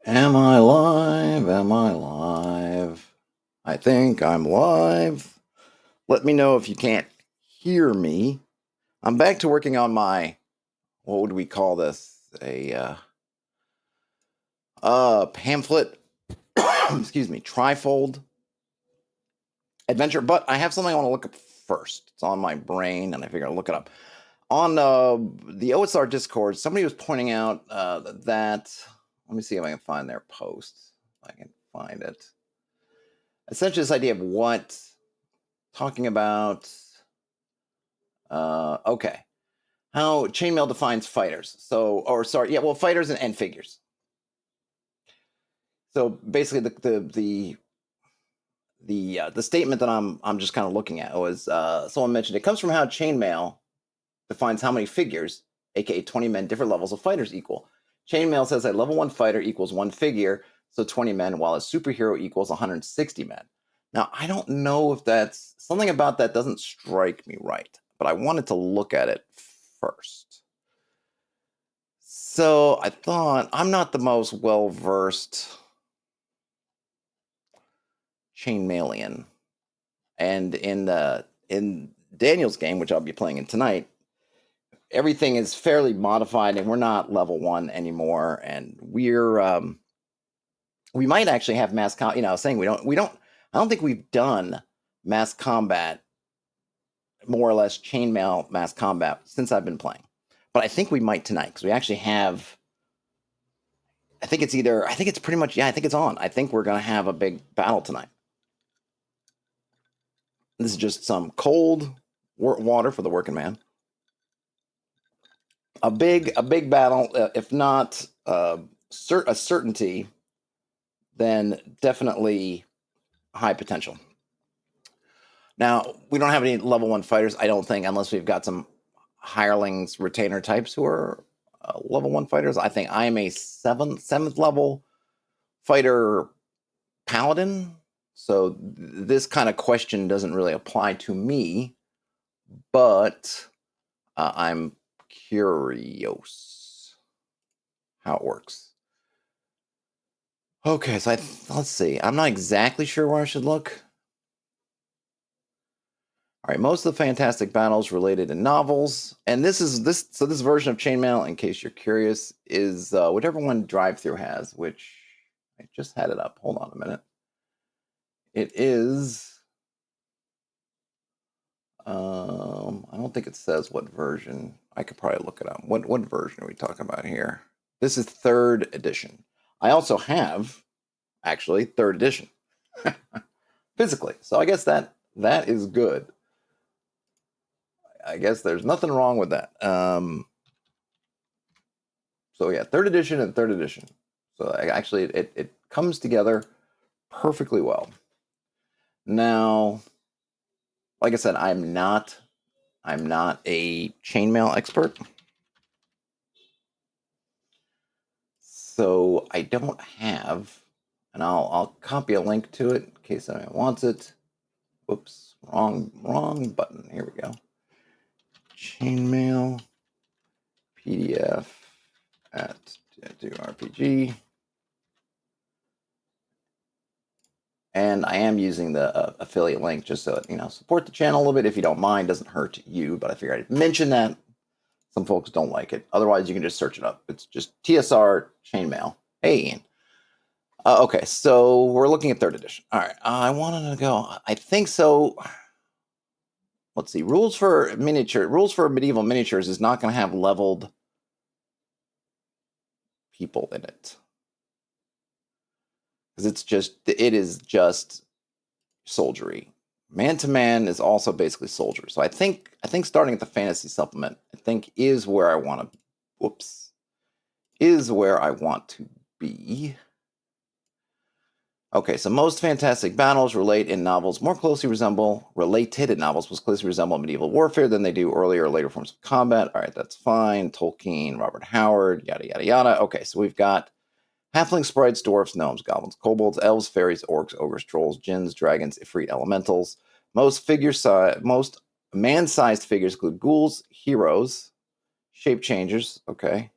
Am I live? Am I live? I think I'm live. Let me know if you can't hear me. I'm back to working on my, what would we call this? Pamphlet, excuse me, trifold adventure. But I have something I want to look up first. It's on my brain, and I figure I'll look it up. On the OSR Discord, somebody was pointing out that, let me see if I can find their post. If I can find it. Essentially, this idea of what talking about okay, how chainmail defines fighters. Fighters and figures. So basically, the statement that I'm just kind of looking at was someone mentioned it comes from how chainmail defines how many figures, aka 20 men, different levels of fighters equal. Chainmail says a level 1 fighter equals 1 figure, so 20 men, while a superhero equals 160 men. Now, I don't know if that's something about that doesn't strike me right, but I wanted to look at it first. So I thought I'm not the most well-versed chainmailian, and in Daniel's game, which I'll be playing in tonight, everything is fairly modified, and we're not level 1 anymore, and we might actually have mass combat. I was saying we don't. I don't think we've done mass combat, more or less chainmail mass combat, since I've been playing. But I think we might tonight because we actually have. I think it's pretty much. Yeah, I think it's on. I think we're gonna have a big battle tonight. This is just some cold water for the working man. A big battle, if not a certainty, then definitely high potential. Now, we don't have any level 1 fighters, I don't think, unless we've got some hirelings, retainer types who are level 1 fighters. I think I am a seventh level fighter paladin, so this kind of question doesn't really apply to me, but I'm curious how it works. Okay, so let's see. I'm not exactly sure where I should look. All right, most of the fantastic battles related in novels, and this version of Chainmail, in case you're curious, is whatever one Drive-Thru has, which I just had it up. Hold on a minute. It is. I don't think it says what version. I could probably look it up. What version are we talking about here? This is 3rd edition. I also have, actually, 3rd edition physically. So I guess that is good. I guess there's nothing wrong with that. So yeah, 3rd edition and 3rd edition. So actually, it comes together perfectly well. Now, like I said, I'm not a chainmail expert, so I don't have, and I'll copy a link to it in case anyone wants it. Whoops, wrong button. Here we go. Chainmail PDF at RPG. And I am using the affiliate link just so it, support the channel a little bit if you don't mind. Doesn't hurt you, but I figured I'd mention that. Some folks don't like it. Otherwise, you can just search it up. It's just TSR Chainmail. Hey, Ian. Okay, so we're looking at 3rd edition. All right, I wanted to go. I think so. Let's see. Rules for medieval miniatures is not going to have leveled people in it because it is just soldiery. Man to man is also basically soldier. So I think starting at the fantasy supplement, is where I want to be. Okay, so most fantastic battles related in novels most closely resemble medieval warfare than they do earlier or later forms of combat. All right, that's fine. Tolkien, Robert Howard, yada yada yada. Okay, so we've got halfling sprites, dwarfs, gnomes, goblins, kobolds, elves, fairies, orcs, ogres, trolls, djinns, dragons, ifrit, elementals. Most man-sized figures include ghouls, heroes, shape changers. Okay.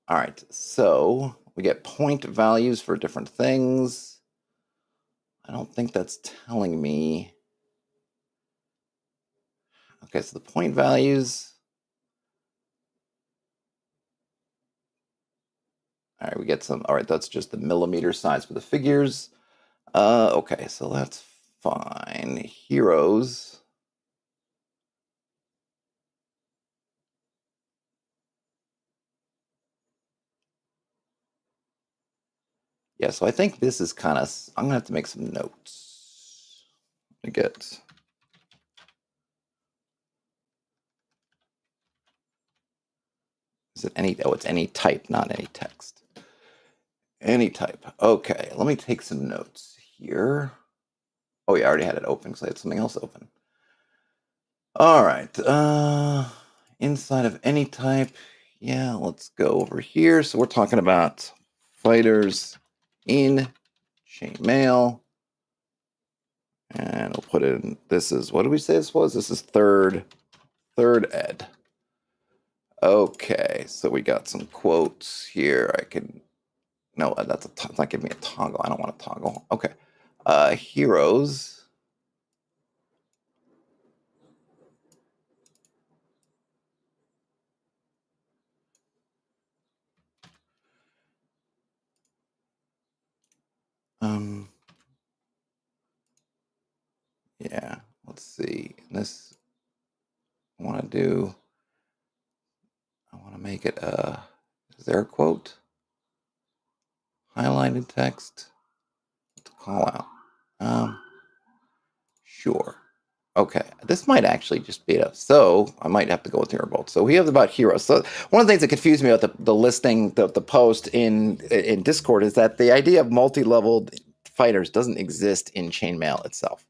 All right, so we get point values for different things. I don't think that's telling me. Okay, so the point values. All right, we get some. All right, that's just the millimeter size for the figures. Okay, so that's fine. Heroes. Yeah, so I think this is kind of. I'm gonna have to make some notes. I get. Is it any? Oh, it's any type, not any text. Any type. Okay, let me take some notes here. Oh, yeah, I already had it open because I had something else open. All right. Inside of any type. Yeah, let's go over here. So we're talking about fighters in chainmail. And we'll put in, this is, what did we say this was? This is third ed. Okay, so we got some quotes here. I can, no, it's not giving me a toggle. I don't want a toggle. Okay. Heroes. Yeah, let's see. This, I want to make it, is there a quote? Highlighted text to call out. Sure. Okay, this might actually just be it. So I might have to go with hero bolt. So we have about heroes. So one of the things that confused me about the listing, the post in Discord is that the idea of multi-leveled fighters doesn't exist in chainmail itself,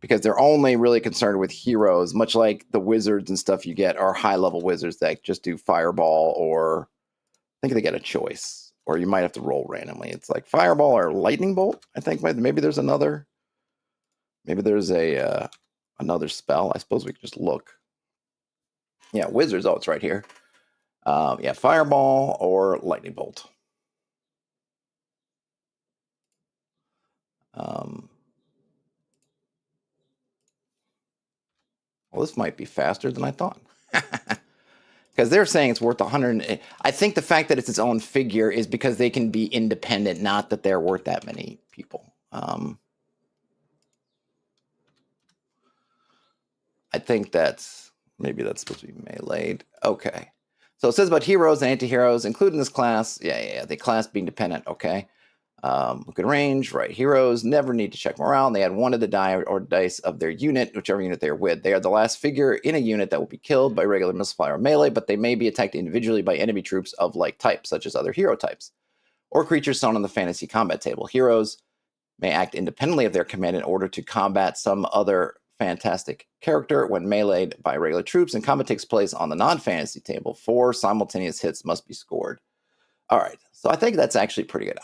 because they're only really concerned with heroes, much like the wizards and stuff you get are high-level wizards that just do fireball, or I think they get a choice, or you might have to roll randomly. It's like fireball or lightning bolt. I think maybe there's another. Maybe there's a another spell. I suppose we could just look. Yeah, wizards. Oh, it's right here. Yeah, fireball or lightning bolt. Well, this might be faster than I thought. Because they're saying it's worth 100. I think the fact that it's its own figure is because they can be independent, not that they're worth that many people. I think maybe that's supposed to be meleeed. Okay. So it says about heroes and anti-heroes, including this class. Yeah. The class being dependent. Okay. Good range, right? Heroes never need to check morale. And they add one of the die or dice of their unit, whichever unit they're with. They are the last figure in a unit that will be killed by regular misfire or melee, but they may be attacked individually by enemy troops of like type, such as other hero types, or creatures shown on the fantasy combat table. Heroes may act independently of their command in order to combat some other fantastic character when meleeed by regular troops, and combat takes place on the non-fantasy table. 4 simultaneous hits must be scored. All right, so I think that's actually pretty good.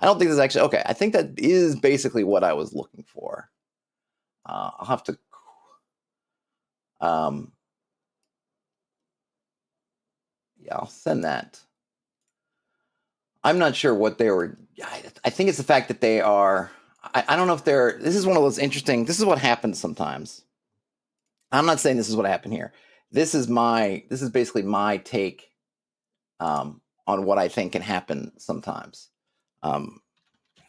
I don't think this is actually okay. I think that is basically what I was looking for. I'll have to. Yeah, I'll send that. I'm not sure what they were. I think it's the fact that they are. I don't know if they're. This is one of those interesting. This is what happens sometimes. I'm not saying this is what happened here. This is basically my take on what I think can happen sometimes. Hold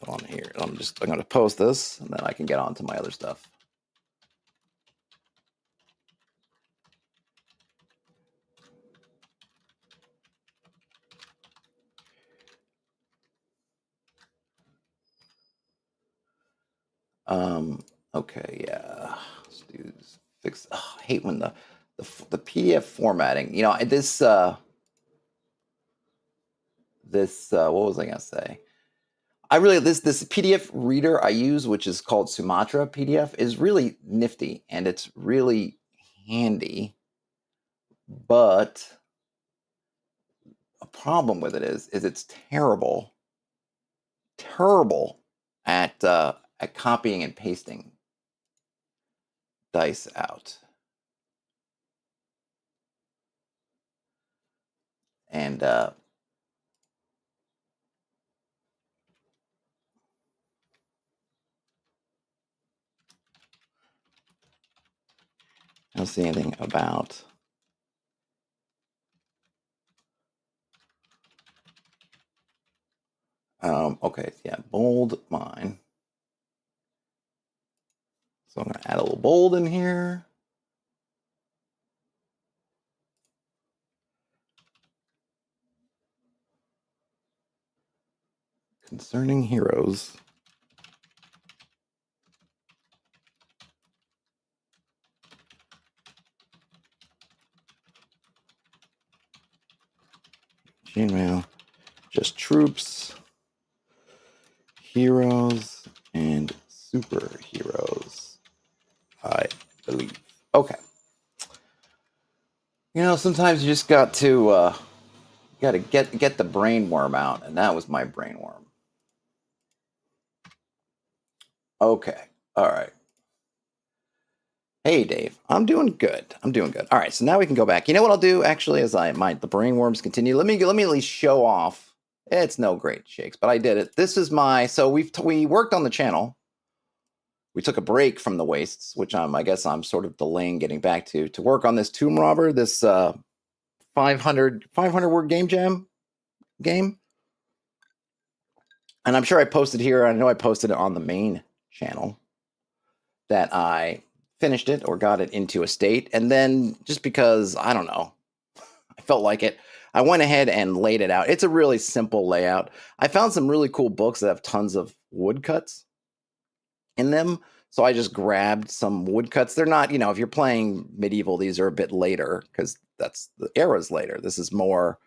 on here. I'm going to post this, and then I can get on to my other stuff. Okay, yeah. Let's do this. Fix. Oh, I hate when the PDF formatting. You know, what was I gonna say? I really this PDF reader I use, which is called Sumatra PDF, is really nifty and it's really handy. But a problem with it is it's terrible at copying and pasting dice out. And don't see anything about. Okay, yeah, bold mine. So I'm going to add a little bold in here. Concerning heroes. Chainmail. Just troops, heroes, and superheroes, I believe. Okay. You know, sometimes you just got to get the brain worm out, and that was my brain worm. Okay. All right. Hey, Dave. I'm doing good. I'm doing good. All right. So now we can go back. You know what I'll do actually, as the brain worms continue. Let me at least show off. It's no great shakes, but I did it. This is my. So we worked on the channel. We took a break from the wastes, which I guess I'm sort of delaying getting back to work on this Tomb Robber, this 500 word game jam game. And I'm sure I posted here. I know I posted it on the main channel that I finished it or got it into a state. And then just because, I don't know, I felt like it, I went ahead and laid it out. It's a really simple layout. I found some really cool books that have tons of woodcuts in them. So I just grabbed some woodcuts. They're not, if you're playing medieval, these are a bit later because that's the era's later. This is more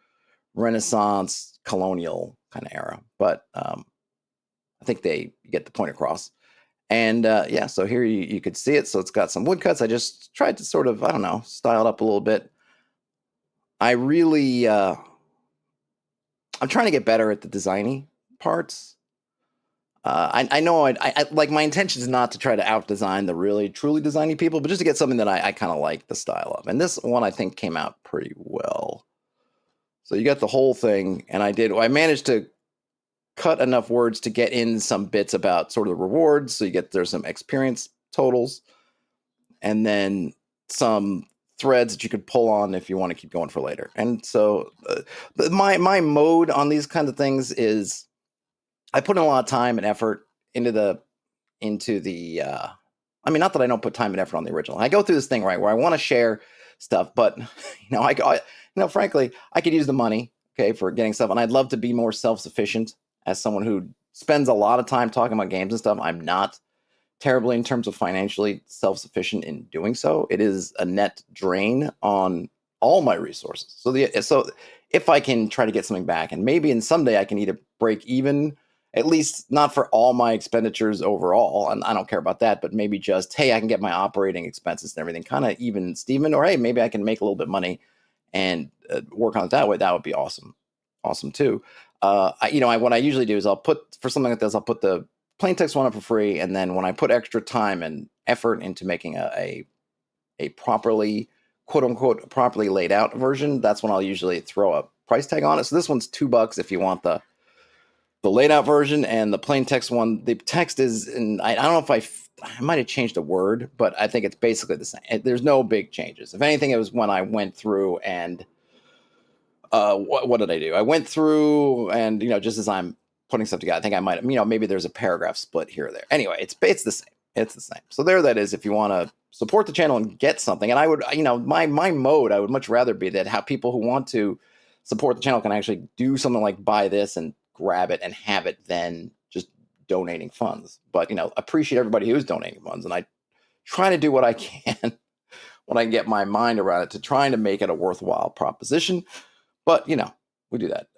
Renaissance, colonial kind of era. But I think they get the point across. And yeah, so here you could see it. So it's got some woodcuts. I just tried to sort of, I don't know, style it up a little bit. I really, I'm trying to get better at the designy parts. I know I like my intention is not to try to out design the really truly designy people, but just to get something that I kind of like the style of. And this one I think came out pretty well. So you got the whole thing, and I managed to cut enough words to get in some bits about sort of the rewards. So there's some experience totals, and then some threads that you could pull on if you want to keep going for later. And so my mode on these kinds of things is I put in a lot of time and effort into the I mean, not that I don't put time and effort on the original. I go through this thing, right, where I want to share stuff, but frankly, I could use the money, okay, for getting stuff, and I'd love to be more self-sufficient as someone who spends a lot of time talking about games and stuff. I'm not terribly in terms of financially self-sufficient in doing so. It is a net drain on all my resources. So if I can try to get something back, and maybe in someday I can either break even, at least not for all my expenditures overall, and I don't care about that, but maybe just, hey, I can get my operating expenses and everything kind of even Steven, or hey, maybe I can make a little bit of money and work on it that way. That would be awesome too. What I usually do is I'll put, for something like this, I'll put the plain text one up for free, and then when I put extra time and effort into making a properly, quote unquote, properly laid out version, that's when I'll usually throw a price tag on it. So this one's $2 if you want the laid out version, and the plain text one, the text is, and I don't know if I might have changed a word, but I think it's basically the same. There's no big changes. If anything, it was when I went through and what did I do? I went through and, just as I'm putting stuff together, I think I might, maybe there's a paragraph split here or there. Anyway, it's the same. It's the same. So there that is, if you want to support the channel and get something. And I would, my mode, I would much rather be that how people who want to support the channel can actually do something like buy this and grab it and have it than just donating funds. But, appreciate everybody who's donating funds. And I try to do what I can when I get my mind around it to trying to make it a worthwhile proposition. But, we do that.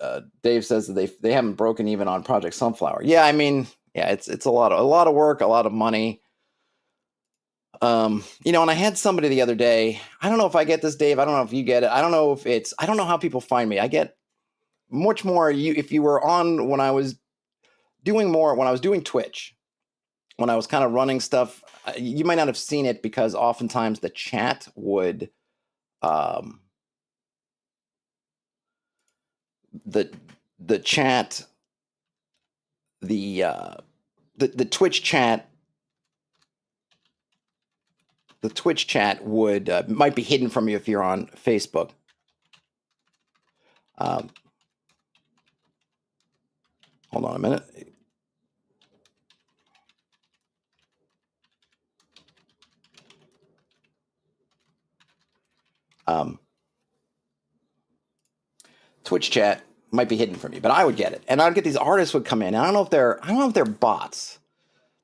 Dave says that they haven't broken even on Project Sunflower. Yeah, I mean, yeah, it's a lot of work, a lot of money. And I had somebody the other day. I don't know if I get this, Dave. I don't know if you get it. I don't know how people find me. I get much more if you were on when I was doing Twitch, when I was kind of running stuff, you might not have seen it because oftentimes the chat would the chat the Twitch chat, the Twitch chat would might be hidden from you if you're on Facebook. Hold on a minute. Twitch chat might be hidden from you, but I would get it, and I'd get these artists would come in. I don't know if they're bots.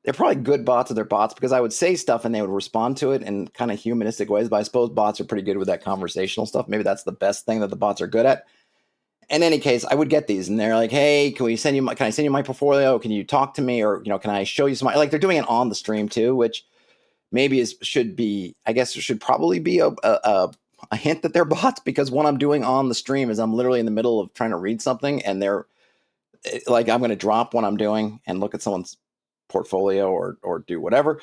They're probably good bots if they're bots, because I would say stuff and they would respond to it in kind of humanistic ways. But I suppose bots are pretty good with that conversational stuff. Maybe that's the best thing that the bots are good at. In any case, I would get these, and they're like, "Hey, can I send you my portfolio? Can you talk to me, or can I show you some?" Like, they're doing it on the stream too, which maybe should probably be a hint that they're bots, because what I'm doing on the stream is I'm literally in the middle of trying to read something, and they're like, I'm going to drop what I'm doing and look at someone's portfolio or do whatever.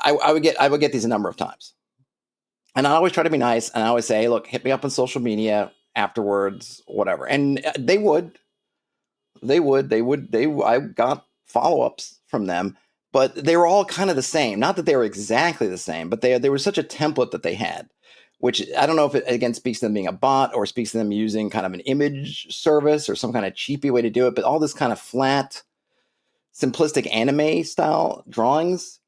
I would get these a number of times, and I always try to be nice, and I always say, "Hey, look, hit me up on social media afterwards, whatever." And I got follow-ups from them, but they were all kind of the same. Not that they were exactly the same, but they were such a template that they had, which I don't know if it, again, speaks to them being a bot or speaks to them using kind of an image service or some kind of cheapy way to do it. But all this kind of flat, simplistic anime style drawings,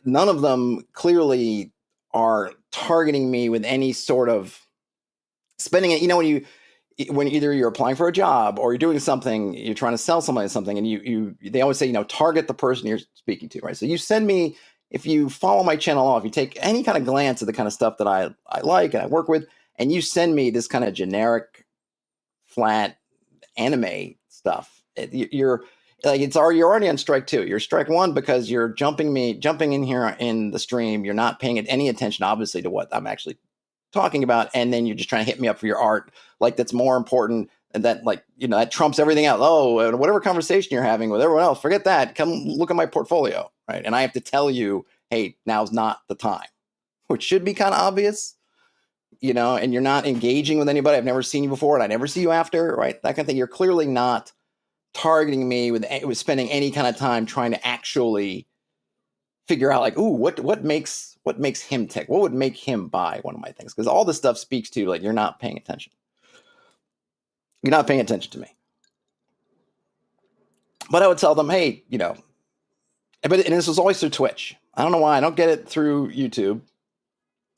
none of them clearly are targeting me with any sort of spending it. When either you're applying for a job or you're doing something, you're trying to sell somebody something, and they always say, target the person you're speaking to, right? So you send me, if you follow my channel, if you take any kind of glance at the kind of stuff that I like and I work with, and you send me this kind of generic, flat anime stuff, you're already on strike two. You're strike one, because you're jumping in here in the stream. You're not paying any attention, obviously, to what I'm actually talking about, and then you're just trying to hit me up for your art, like that's more important, and that that trumps everything else. Oh, whatever conversation you're having with everyone else, forget that. Come look at my portfolio, right? And I have to tell you, hey, now's not the time, which should be kind of obvious, and you're not engaging with anybody. I've never seen you before, and I never see you after, right? That kind of thing. You're clearly not targeting me with spending any kind of time trying to actually figure out, like, ooh, what makes him tick? What would make him buy one of my things? Because all this stuff speaks to, like, you're not paying attention. You're not paying attention to me. But I would tell them, hey, and this was always through Twitch. I don't know why I don't get it through YouTube.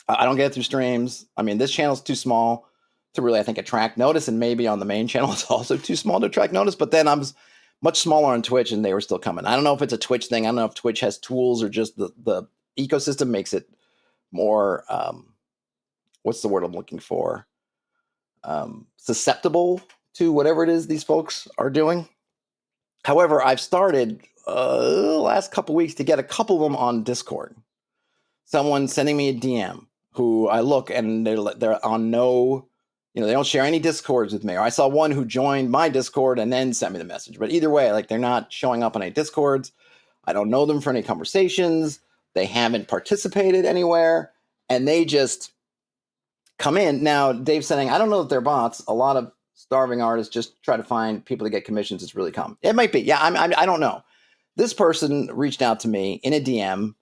I don't get it through streams. I mean, this channel's too small to really, I think, attract notice, and maybe on the main channel it's also too small to attract notice. But then I'm much smaller on Twitch, and they were still coming. I don't know if it's a Twitch thing. I don't know if Twitch has tools, or just the ecosystem makes it more, what's the word I'm looking for? Susceptible to whatever it is these folks are doing. However, I've started last couple weeks to get a couple of them on Discord. Someone sending me a DM who I look, and they're on no, they don't share any Discords with me. Or I saw one who joined my Discord and then sent me the message. But either way, like, they're not showing up on any Discords. I don't know them for any conversations. They haven't participated anywhere, and they just come in. Now, Dave's saying, I don't know if they're bots. A lot of starving artists just try to find people to get commissions. It's really common. It might be. Yeah, I don't know. This person reached out to me in a DM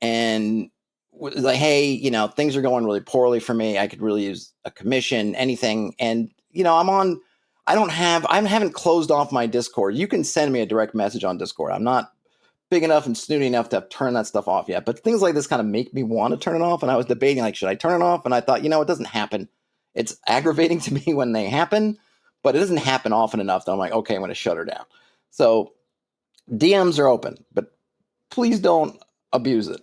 and was like, hey, things are going really poorly for me. I could really use a commission, anything. And, I haven't closed off my Discord. You can send me a direct message on Discord. I'm not big enough and snooty enough to turn that stuff off yet. But things like this kind of make me want to turn it off. And I was debating, like, should I turn it off? And I thought, it doesn't happen. It's aggravating to me when they happen, but it doesn't happen often enough that I'm like, okay, I'm going to shut her down. So DMs are open, but please don't abuse it.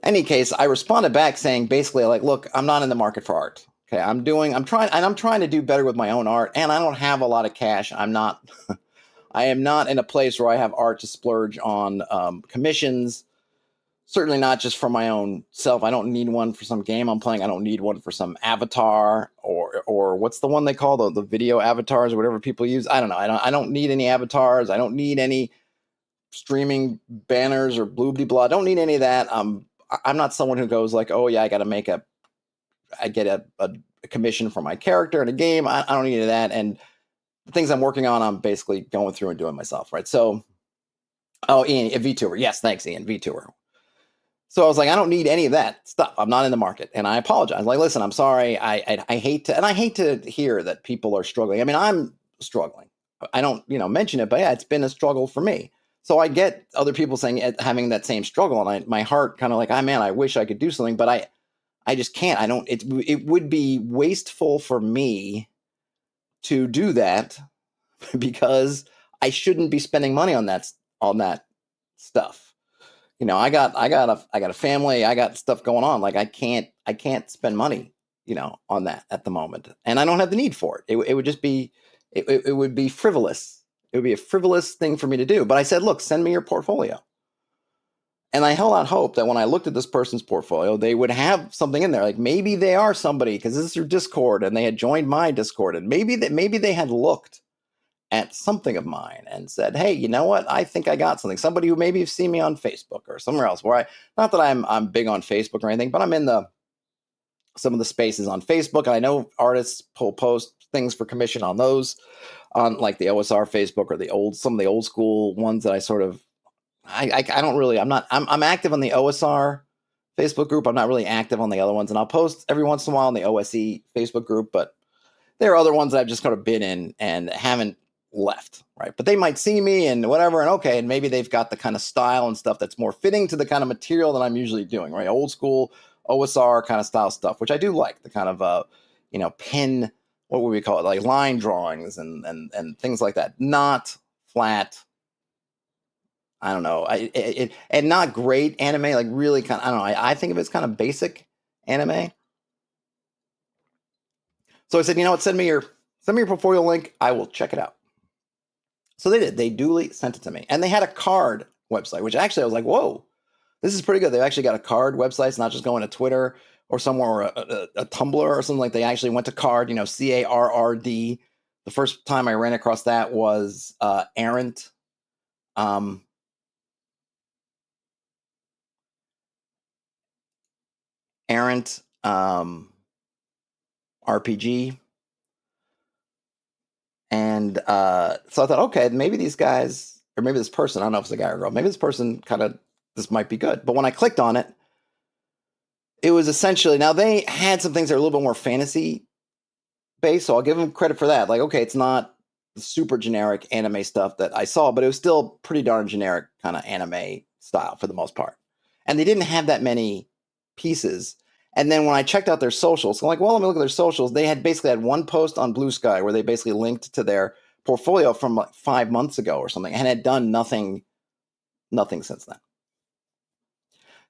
Any case, I responded back saying, basically, like, look, I'm not in the market for art. Okay, I'm trying to do better with my own art, and I don't have a lot of cash. I am not in a place where I have art to splurge on commissions. Certainly not just for my own self. I don't need one for some game I'm playing. I don't need one for some avatar or what's the one they call the video avatars or whatever people use. I don't know. I don't need any avatars. I don't need any streaming banners or blah. I don't need any of that. I'm not someone who goes like, oh yeah, I get a commission for my character in a game. I don't need any of that. And the things I'm working on, I'm basically going through and doing myself, right? So, Ian, VTuber. Yes, thanks, Ian, VTuber. So I was like, I don't need any of that stuff. I'm not in the market. And I apologize. Like, listen, I'm sorry. I hate to, and I hate to hear that people are struggling. I mean, I'm struggling. I don't, mention it, but yeah, it's been a struggle for me. So I get other people saying having that same struggle, and my heart kind of like, oh man, I wish I could do something, but I just can't. I don't. It would be wasteful for me to do that because I shouldn't be spending money on that stuff. I got a family, I got stuff going on. Like I can't spend money, on that at the moment, and I don't have the need for it. It would just be, it would be frivolous. It would be a frivolous thing for me to do. But I said, look, send me your portfolio. And I held out hope that when I looked at this person's portfolio, they would have something in there. Like maybe they are somebody, because this is through Discord, and they had joined my Discord, and maybe they had looked at something of mine and said, hey, you know what? I think I got something. Somebody who maybe have seen me on Facebook or somewhere else, where not that I'm big on Facebook or anything, but I'm in some of the spaces on Facebook, and I know artists post things for commission on those, on like the OSR Facebook or some of the old school ones that I sort of, I don't really, I'm active on the OSR Facebook group. I'm not really active on the other ones, and I'll post every once in a while on the OSE Facebook group, but there are other ones that I've just kind of been in and haven't left, right? But they might see me and whatever, and okay, and maybe they've got the kind of style and stuff that's more fitting to the kind of material that I'm usually doing, right? Old school OSR kind of style stuff, which I do like, the kind of pen, what would we call it, like line drawings and things like that, not flat. I don't know, and not great anime, like really kind of, I don't know, I think of it as kind of basic anime. So I said, you know what, send me your portfolio link, I will check it out. So they did. They duly sent it to me. And they had a card website, which actually I was like, whoa, this is pretty good. They've actually got a card website. It's not just going to Twitter or somewhere, or a Tumblr or something. Like they actually went to Card, CARRD. The first time I ran across that was Errant. Errant RPG. And so I thought, okay, maybe these guys, or maybe this person, I don't know if it's a guy or a girl, maybe this person this might be good. But when I clicked on it, it was essentially, now they had some things that are a little bit more fantasy based, so I'll give them credit for that. Like, okay, it's not the super generic anime stuff that I saw, but it was still pretty darn generic kind of anime style for the most part. And they didn't have that many pieces. And then when I checked out their socials, I'm like, well, let me look at their socials. They had basically had one post on Blue Sky where they basically linked to their portfolio from like 5 months ago or something, and had done nothing since then.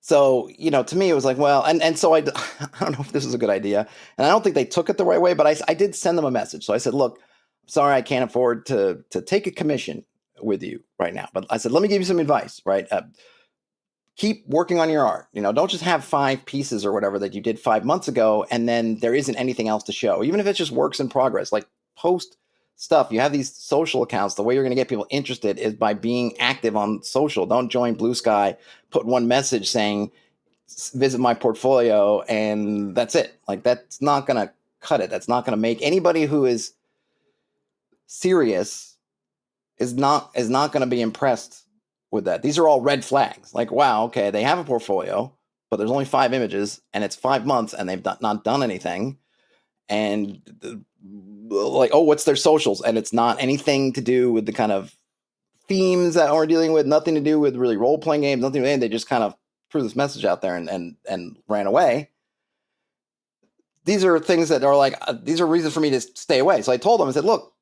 So, to me, it was like, well, and so I don't know if this is a good idea, and I don't think they took it the right way, but I did send them a message. So I said, look, sorry, I can't afford to take a commission with you right now, but I said, let me give you some advice, right? Keep working on your art. Don't just have 5 pieces or whatever that you did 5 months ago, and then there isn't anything else to show, even if it's just works in progress. Like, post stuff. You have these social accounts. The way you're going to get people interested is by being active on social. Don't join Blue Sky, put one message saying, visit my portfolio, and that's it. Like, that's not going to cut it. That's not going to make anybody who is serious is not going to be impressed with that. These are all red flags. Like, wow, okay, they have a portfolio, but there's only 5 images, and it's 5 months, and they've not done anything. And like, oh, what's their socials? And it's not anything to do with the kind of themes that we're dealing with, nothing to do with really role-playing games, nothing to do with anything. They just kind of threw this message out there and ran away. These are things that are like, these are reasons for me to stay away. So I told them, I said, look,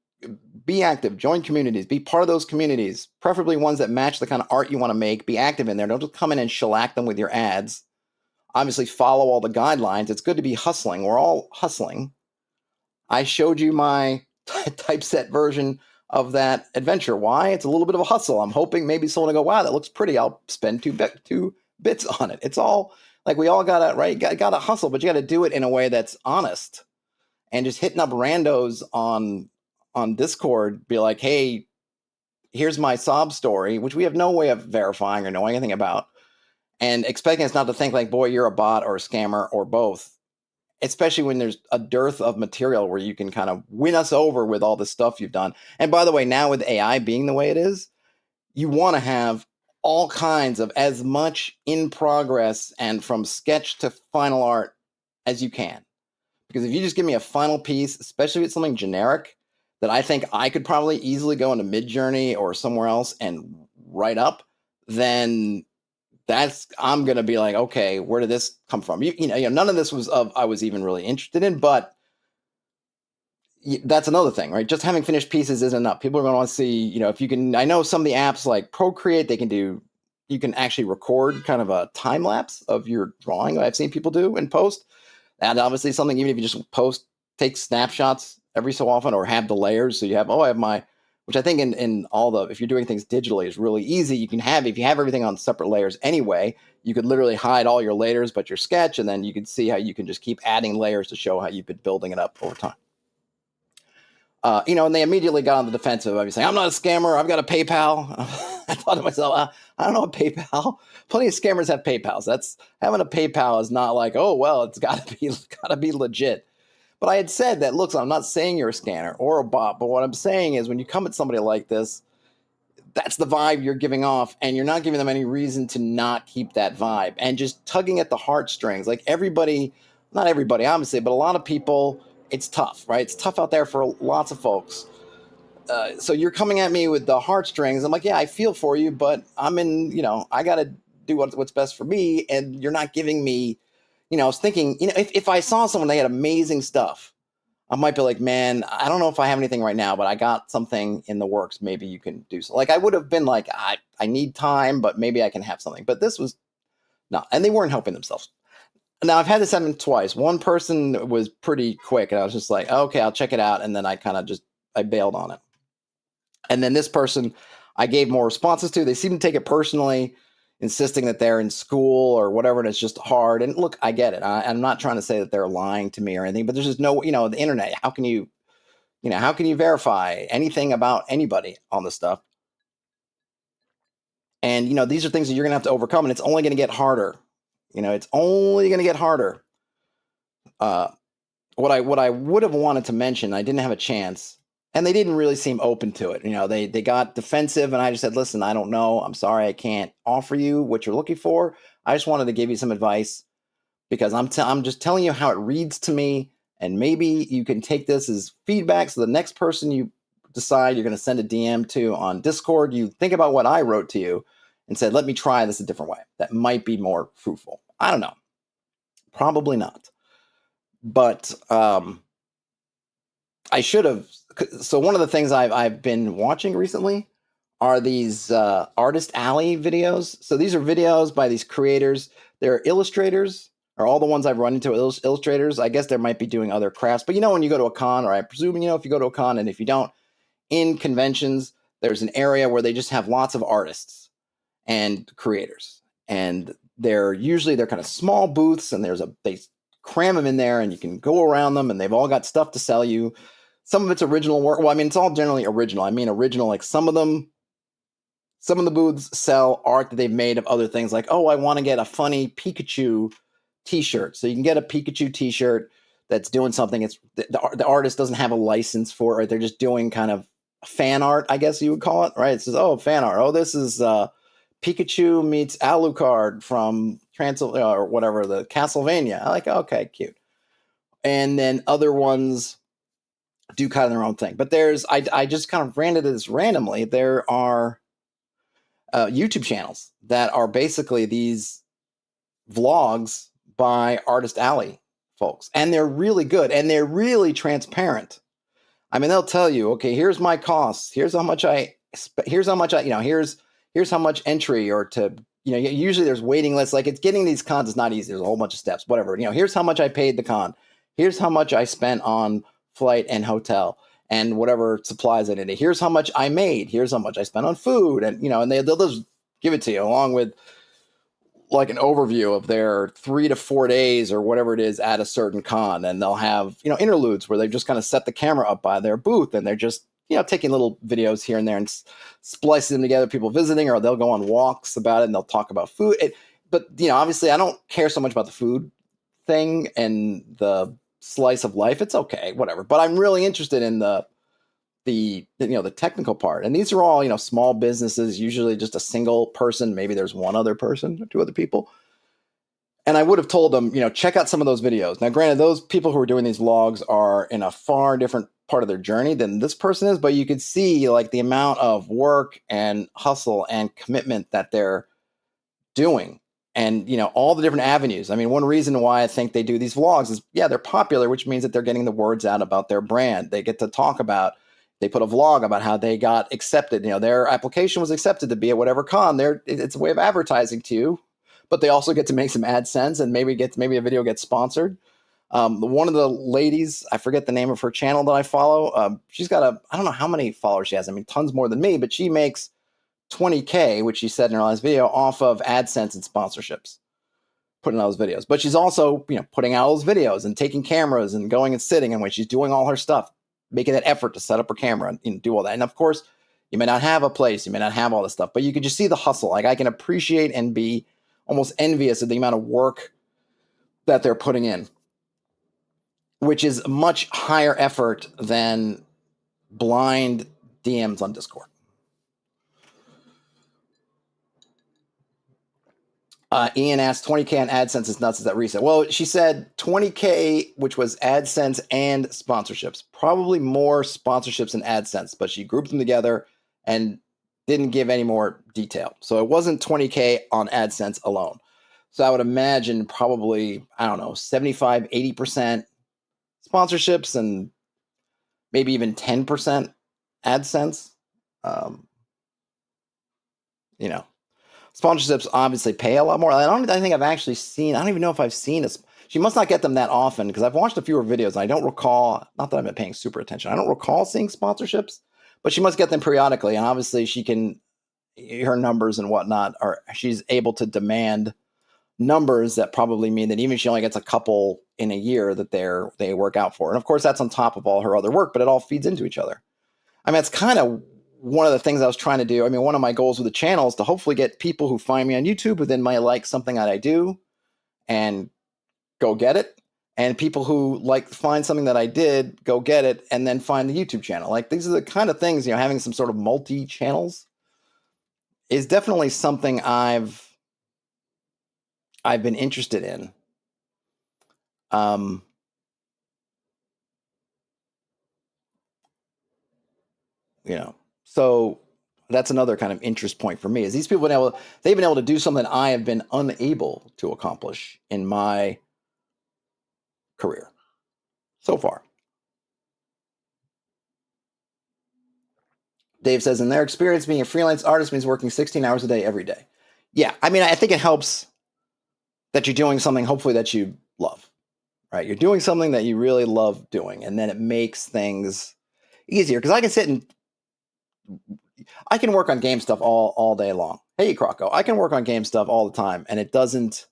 be active, join communities, be part of those communities, preferably ones that match the kind of art you want to make. Be active in there. Don't just come in and shellac them with your ads. Obviously, follow all the guidelines. It's good to be hustling. We're all hustling. I showed you my typeset version of that adventure. Why? It's a little bit of a hustle. I'm hoping maybe someone will go, wow, that looks pretty. I'll spend 2 bits on it. It's all like, we all gotta, right? Gotta hustle, but you gotta do it in a way that's honest. And just hitting up randos on Discord, be like, hey, here's my sob story, which we have no way of verifying or knowing anything about, and expecting us not to think like, boy, you're a bot or a scammer or both. Especially when there's a dearth of material where you can kind of win us over with all the stuff you've done. And by the way, now with AI being the way it is, you want to have all kinds of as much in progress and from sketch to final art as you can. Because if you just give me a final piece, especially if it's something generic that I think I could probably easily go into Midjourney or somewhere else and write up, then I'm gonna be like, okay, where did this come from? None of this was I was even really interested in, but that's another thing, right? Just having finished pieces isn't enough. People are going to want to see, if you can. I know some of the apps like Procreate, you can actually record kind of a time lapse of your drawing. I've seen people do in post. And obviously something, even if you just take snapshots every so often or have the layers. So you have, I have my, which I think in all if you're doing things digitally is really easy. You can have, if you have everything on separate layers anyway, you could literally hide all your layers but your sketch, and then you can see how you can just keep adding layers to show how you've been building it up over time. And they immediately got on the defensive. I'd be saying, I'm not a scammer. I've got a PayPal. I thought to myself, I don't know what PayPal. Plenty of scammers have PayPals. That's having a PayPal is not like, oh, well, it's got to be legit. But I had said that, look, I'm not saying you're a scammer or a bot, but what I'm saying is when you come at somebody like this, that's the vibe you're giving off, and you're not giving them any reason to not keep that vibe and just tugging at the heartstrings. Like not everybody, obviously, but a lot of people, it's tough, right? It's tough out there for lots of folks. So you're coming at me with the heartstrings. I'm like, yeah, I feel for you, but I got to do what's best for me. And you're not giving me, I was thinking, if I saw someone, they had amazing stuff, I might be like, man, I don't know if I have anything right now, but I got something in the works. Maybe you can do so. Like I would have been like, I need time, but maybe I can have something. But this was not, and they weren't helping themselves. Now I've had this happen twice. One person was pretty quick, and I was just like, okay, I'll check it out, and then I kind of I bailed on it. And then this person, I gave more responses to. They seem to take it personally, insisting that they're in school or whatever, and it's just hard. And look, I get it. I'm not trying to say that they're lying to me or anything, but there's just no, the internet. How can you verify anything about anybody on this stuff? And these are things that you're going to have to overcome, and it's only going to get harder. It's only going to get harder. What I would have wanted to mention, I didn't have a chance, and they didn't really seem open to it. They got defensive, and I just said, listen, I don't know. I'm sorry, I can't offer you what you're looking for. I just wanted to give you some advice because I'm just telling you how it reads to me, and maybe you can take this as feedback. So the next person you decide you're going to send a DM to on Discord, you think about what I wrote to you and said, let me try this a different way. That might be more fruitful. I don't know. Probably not. But I should have. So one of the things I've been watching recently are these Artist Alley videos. So these are videos by these creators. They're illustrators, or all the ones I've run into illustrators. I guess they might be doing other crafts. But when you go to a con, or I presume, if you go to a con, and if you don't, in conventions, there's an area where they just have lots of artists and creators. And they're kind of small booths, and they cram them in there, and you can go around them, and they've all got stuff to sell you. Some of it's original work. Well, it's all generally original. Original, like some of the booths sell art that they've made of other things. Like, oh, I want to get a funny Pikachu t-shirt. So you can get a Pikachu t-shirt that's doing something. It's the artist doesn't have a license for it. They're just doing kind of fan art, I guess you would call it, right? It says, oh, fan art. Oh, this is Pikachu meets Alucard from or whatever, the Castlevania. I like, okay, cute. And then other ones do kind of their own thing. But I just kind of ran into this randomly. There are YouTube channels that are basically these vlogs by Artist Alley folks. And they're really good, and they're really transparent. They'll tell you, okay, here's my costs. Here's how much here's how much entry, or to, usually there's waiting lists. Like, it's getting these cons is not easy. There's a whole bunch of steps, whatever. Here's how much I paid the con. Here's how much I spent on flight and hotel and whatever supplies I needed. Here's how much I made. Here's how much I spent on food. And, and they'll just give it to you along with like an overview of their 3 to 4 days or whatever it is at a certain con. And they'll have, interludes where they just kind of set the camera up by their booth, and they're just, taking little videos here and there and splicing them together, people visiting, or they'll go on walks about it and they'll talk about food. But, obviously I don't care so much about the food thing and the slice of life. It's okay, whatever. But I'm really interested in the the technical part. And these are all, small businesses, usually just a single person. Maybe there's one other person or two other people. And I would have told them, check out some of those videos. Now, granted, those people who are doing these vlogs are in a far different part of their journey than this person is, but you could see like the amount of work and hustle and commitment that they're doing. And, all the different avenues. I mean, one reason why I think they do these vlogs is, they're popular, which means that they're getting the words out about their brand. They get to talk about, they put a vlog about how they got accepted. Their application was accepted to be at whatever con. It's a way of advertising to you, but they also get to make some AdSense and maybe a video gets sponsored. One of the ladies, I forget the name of her channel that I follow. She's got I don't know how many followers she has. I mean, tons more than me, but she makes $20K, which she said in her last video, off of AdSense and sponsorships, putting out those videos. But she's also, putting out those videos and taking cameras and going and sitting, and when she's doing all her stuff, making that effort to set up her camera and do all that. And of course, you may not have a place, you may not have all this stuff, but you can just see the hustle. Like I can appreciate and be almost envious of the amount of work that they're putting in, which is much higher effort than blind DMs on Discord. Ian asked, 20K on AdSense is nuts. Is that reset? Well, she said 20K, which was AdSense and sponsorships. Probably more sponsorships and AdSense, but she grouped them together and didn't give any more detail. So it wasn't 20K on AdSense alone. So I would imagine probably, 75, 80% sponsorships and maybe even 10% AdSense. Sponsorships obviously pay a lot more. I think I've actually seen, I don't even know if I've seen this. She must not get them that often because I've watched a few of her videos and I don't recall, not that I've been paying super attention, I don't recall seeing sponsorships, but she must get them periodically. And obviously she can, her numbers and whatnot, she's able to demand numbers that probably mean that even if she only gets a couple in a year that they work out for. And of course that's on top of all her other work, but it all feeds into each other. I mean, it's kind of one of the things I was trying to do. I mean, one of my goals with the channel is to hopefully get people who find me on YouTube who then might like something that I do and go get it. And people who find something that I did, go get it, and then find the YouTube channel. Like these are the kind of things, having some sort of multi-channels is definitely something I've been interested in. So that's another kind of interest point for me is these people they've been able to do something I have been unable to accomplish in my career so far. Dave says, in their experience, being a freelance artist means working 16 hours a day every day. Yeah, I mean, I think it helps that you're doing something hopefully that you love, right? You're doing something that you really love doing, and then it makes things easier because I can sit and I can work on game stuff all day long. Hey, Croco, I can work on game stuff all the time, and it doesn't.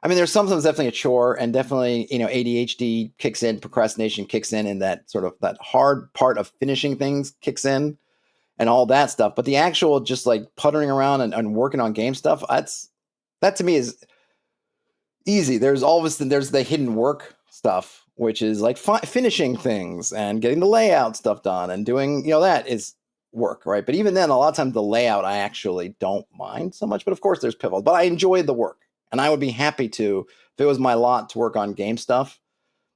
I mean, there's sometimes definitely a chore, and definitely ADHD kicks in, procrastination kicks in, and that sort of that hard part of finishing things kicks in, and all that stuff. But the actual just like puttering around and working on game stuff, that to me is easy. There's the hidden work stuff, which is like finishing things and getting the layout stuff done and doing that is work, right? But even then, a lot of times the layout I actually don't mind so much. But of course, there's pitfalls. But I enjoy the work, and I would be happy to if it was my lot to work on game stuff,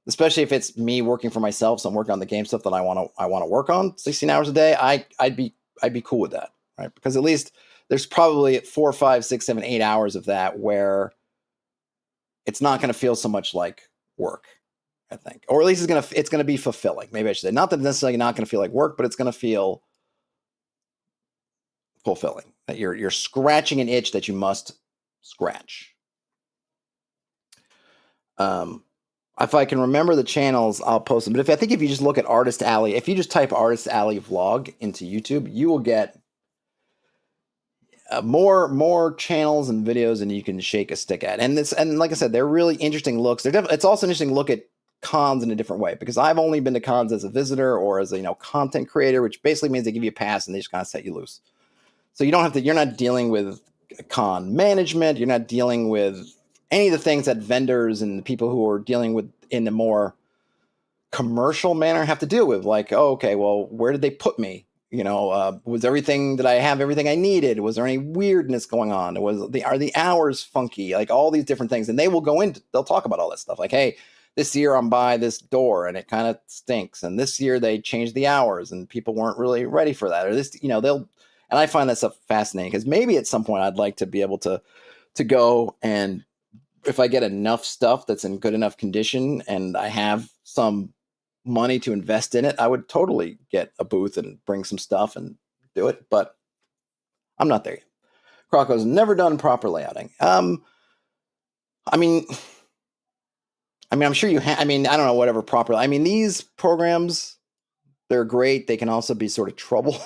especially if it's me working for myself. So I'm working on the game stuff that I want to work on 16 hours a day. I'd be cool with that, right? Because at least there's probably 4, 5, 6, 7, 8 hours of that where it's not going to feel so much like work, I think, or at least it's going to be fulfilling. Maybe I should say not that it's necessarily not going to feel like work, but it's going to feel fulfilling, that you're scratching an itch that you must scratch. If I can remember the channels, I'll post them. But if you just look at Artist Alley, if you just type Artist Alley vlog into YouTube, you will get more channels and videos than you can shake a stick at. And like I said, they're really interesting looks. It's also an interesting look at cons in a different way, because I've only been to cons as a visitor or as a content creator, which basically means they give you a pass and they just kind of set you loose. So you're not dealing with con management. You're not dealing with any of the things that vendors and the people who are dealing with in the more commercial manner have to deal with. Like, oh, okay, well, where did they put me? Was everything, did I have everything I needed? Was there any weirdness going on? Are the hours funky? Like all these different things. And they'll talk about all that stuff. Like, hey, this year I'm by this door and it kind of stinks. And this year they changed the hours and people weren't really ready for that. Or and I find that stuff fascinating because maybe at some point I'd like to be able to go, and if I get enough stuff that's in good enough condition and I have some money to invest in it, I would totally get a booth and bring some stuff and do it. But I'm not there yet. Crocco's never done proper layouting. I mean, I'm sure you have. I mean, I don't know, whatever proper. I mean, these programs, they're great. They can also be sort of trouble.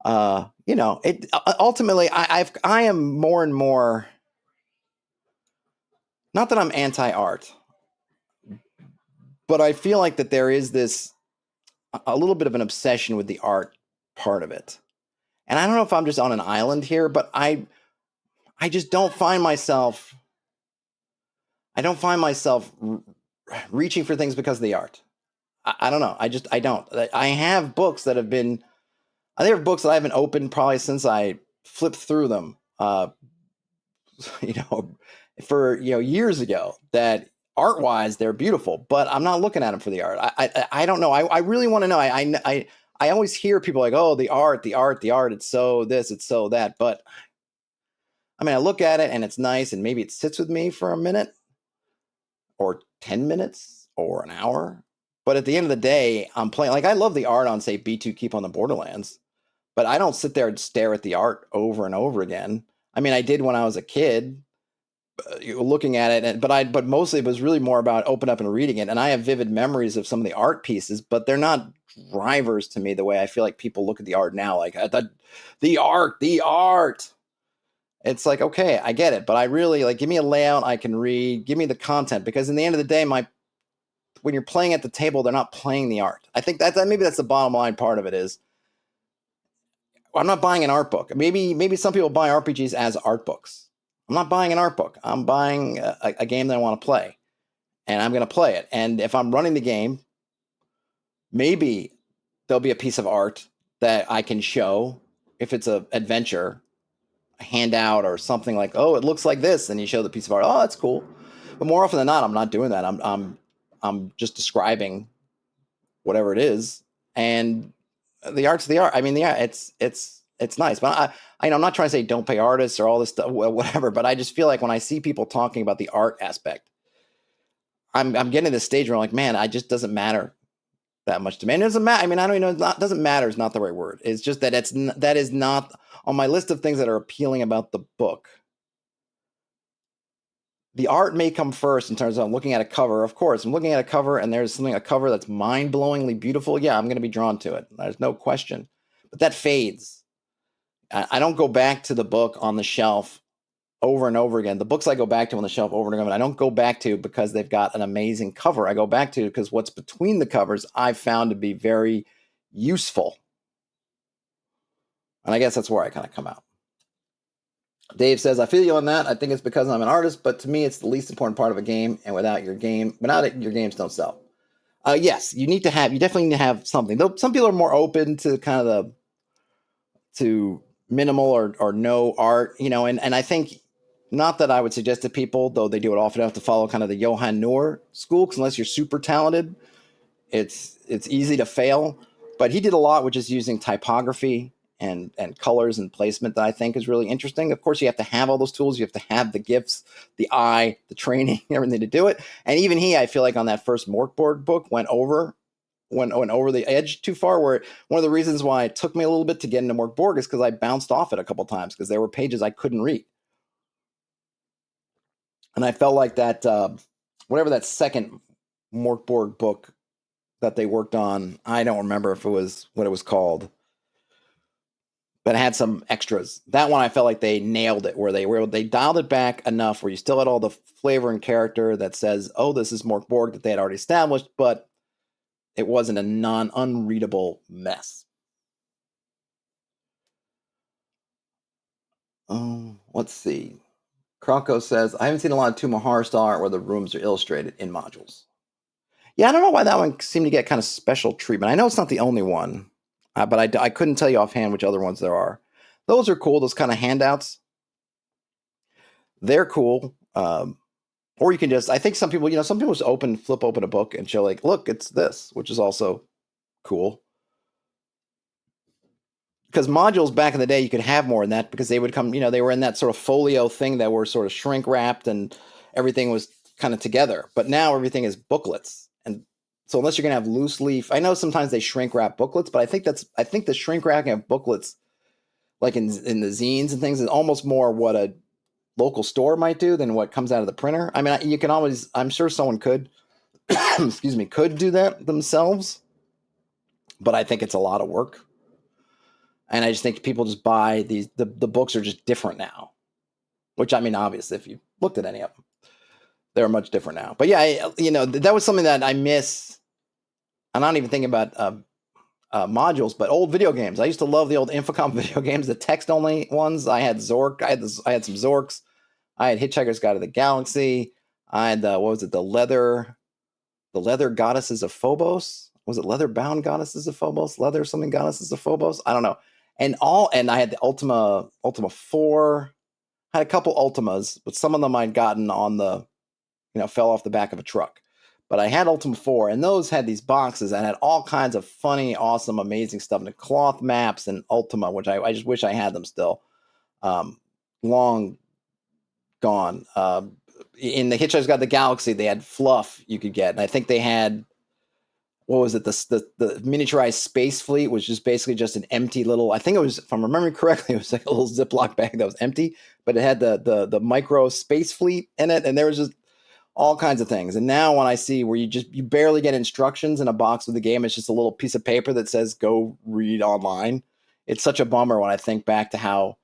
It ultimately, I am more and more. Not that I'm anti-art, but I feel like that there is a little bit of an obsession with the art part of it. And I don't know if I'm just on an island here, but I just don't find myself. I don't find myself reaching for things because of the art. I don't know. I don't. I have books that have been. I think books that I haven't opened probably since I flipped through them. You know, for years ago. That art wise they're beautiful, but I'm not looking at them for the art. I don't know. I really want to know. I always hear people like, oh, the art. It's so this, it's so that. But I mean, I look at it and it's nice, and maybe it sits with me for a minute, or 10 minutes, or an hour. But at the end of the day, I'm playing. Like I love the art on, say, B2 Keep on the Borderlands, but I don't sit there and stare at the art over and over again. I mean, I did when I was a kid, looking at it, but mostly it was really more about open up and reading it. And I have vivid memories of some of the art pieces, but they're not drivers to me the way I feel like people look at the art now. Like the art. It's like, okay, I get it, but I really like, give me a layout I can read, give me the content, because in the end of the day, when you're playing at the table, they're not playing the art. I think that maybe that's the bottom line part of it is, I'm not buying an art book. Maybe some people buy RPGs as art books. I'm not buying an art book. I'm buying a game that I want to play, and I'm going to play it. And if I'm running the game, maybe there'll be a piece of art that I can show if it's an adventure, a handout or something like, oh, it looks like this, and you show the piece of art. Oh, that's cool. But more often than not, I'm not doing that. I'm just describing whatever it is, and the art's the art. I mean, yeah, it's nice, but I'm not trying to say don't pay artists or all this stuff, whatever. But I just feel like when I see people talking about the art aspect, I'm getting to this stage where I'm like, man, it just doesn't matter that much to me. And it doesn't matter. I mean, I don't even know. Doesn't matter is not the right word. It's just that that is not on my list of things that are appealing about the book. The art may come first in terms of looking at a cover. Of course, I'm looking at a cover and there's a cover that's mind-blowingly beautiful. Yeah, I'm going to be drawn to it. There's no question. But that fades. I don't go back to the book on the shelf over and over again. The books I go back to on the shelf over and over again, I don't go back to because they've got an amazing cover. I go back to because what's between the covers I've found to be very useful. And I guess that's where I kind of come out. Dave says, I feel you on that. I think it's because I'm an artist, but to me, it's the least important part of a game. And without it, your games don't sell. Yes, you definitely need to have something. Though some people are more open to kind of to minimal or no art, and I think, not that I would suggest to people, though they do it often enough, to follow kind of the Johann Noor school, because unless you're super talented, it's easy to fail. But he did a lot with just using typography and colors and placement that I think is really interesting. Of course, you have to have all those tools. You have to have the gifts, the eye, the training, everything to do it. And even I feel like on that first Morkborg book, went over the edge too far, where one of the reasons why it took me a little bit to get into Morkborg is because I bounced off it a couple times because there were pages I couldn't read. And I felt like that, whatever that second Morkborg book that they worked on, I don't remember if it was what it was called, but it had some extras. That one I felt like they nailed it, where they dialed it back enough where you still had all the flavor and character that says, oh, this is Morkborg, that they had already established, but it wasn't a unreadable mess. Let's see. Kroko says, I haven't seen a lot of Tomb of Horror style art where the rooms are illustrated in modules. Yeah, I don't know why that one seemed to get kind of special treatment. I know it's not the only one, but I couldn't tell you offhand which other ones there are. Those are cool. Those kind of handouts, they're cool. Or you can just, I think some people, some people just flip open a book and show like, look, it's this, which is also cool. Because modules back in the day, you could have more than that because they would come, they were in that sort of folio thing that were sort of shrink wrapped and everything was kind of together. But now everything is booklets. And so unless you're going to have loose leaf, I know sometimes they shrink wrap booklets, but I think the shrink wrapping of booklets, like in the zines and things, is almost more what a local store might do than what comes out of the printer. I mean, you can always, I'm sure someone could, excuse me, could do that themselves, but I think it's a lot of work. And I just think people just buy these, the books are just different now, which, I mean, obviously, if you looked at any of them, they're much different now. But yeah, that was something that I miss. I'm not even thinking about modules, but old video games. I used to love the old Infocom video games, the text-only ones. I had Zork. I had some Zorks. I had Hitchhiker's Guide to the Galaxy. I had what was it? The leather goddesses of Phobos. Was it leather bound goddesses of Phobos? Leather something goddesses of Phobos? I don't know. And I had the Ultima 4. I had a couple Ultimas, but some of them I'd gotten on the, fell off the back of a truck. But I had Ultima 4, and those had these boxes and had all kinds of funny, awesome, amazing stuff. And cloth maps and Ultima, which I just wish I had them still. Long gone. In the Hitchhiker's Guide to the Galaxy, they had fluff you could get. And I think they had, what was it? The miniaturized space fleet was just basically just an empty little, I think it was, if I'm remembering correctly, it was like a little Ziploc bag that was empty, but it had the micro space fleet in it. And there was just all kinds of things. And now when I see where you barely get instructions in a box of the game, it's just a little piece of paper that says, go read online. It's such a bummer when I think back to how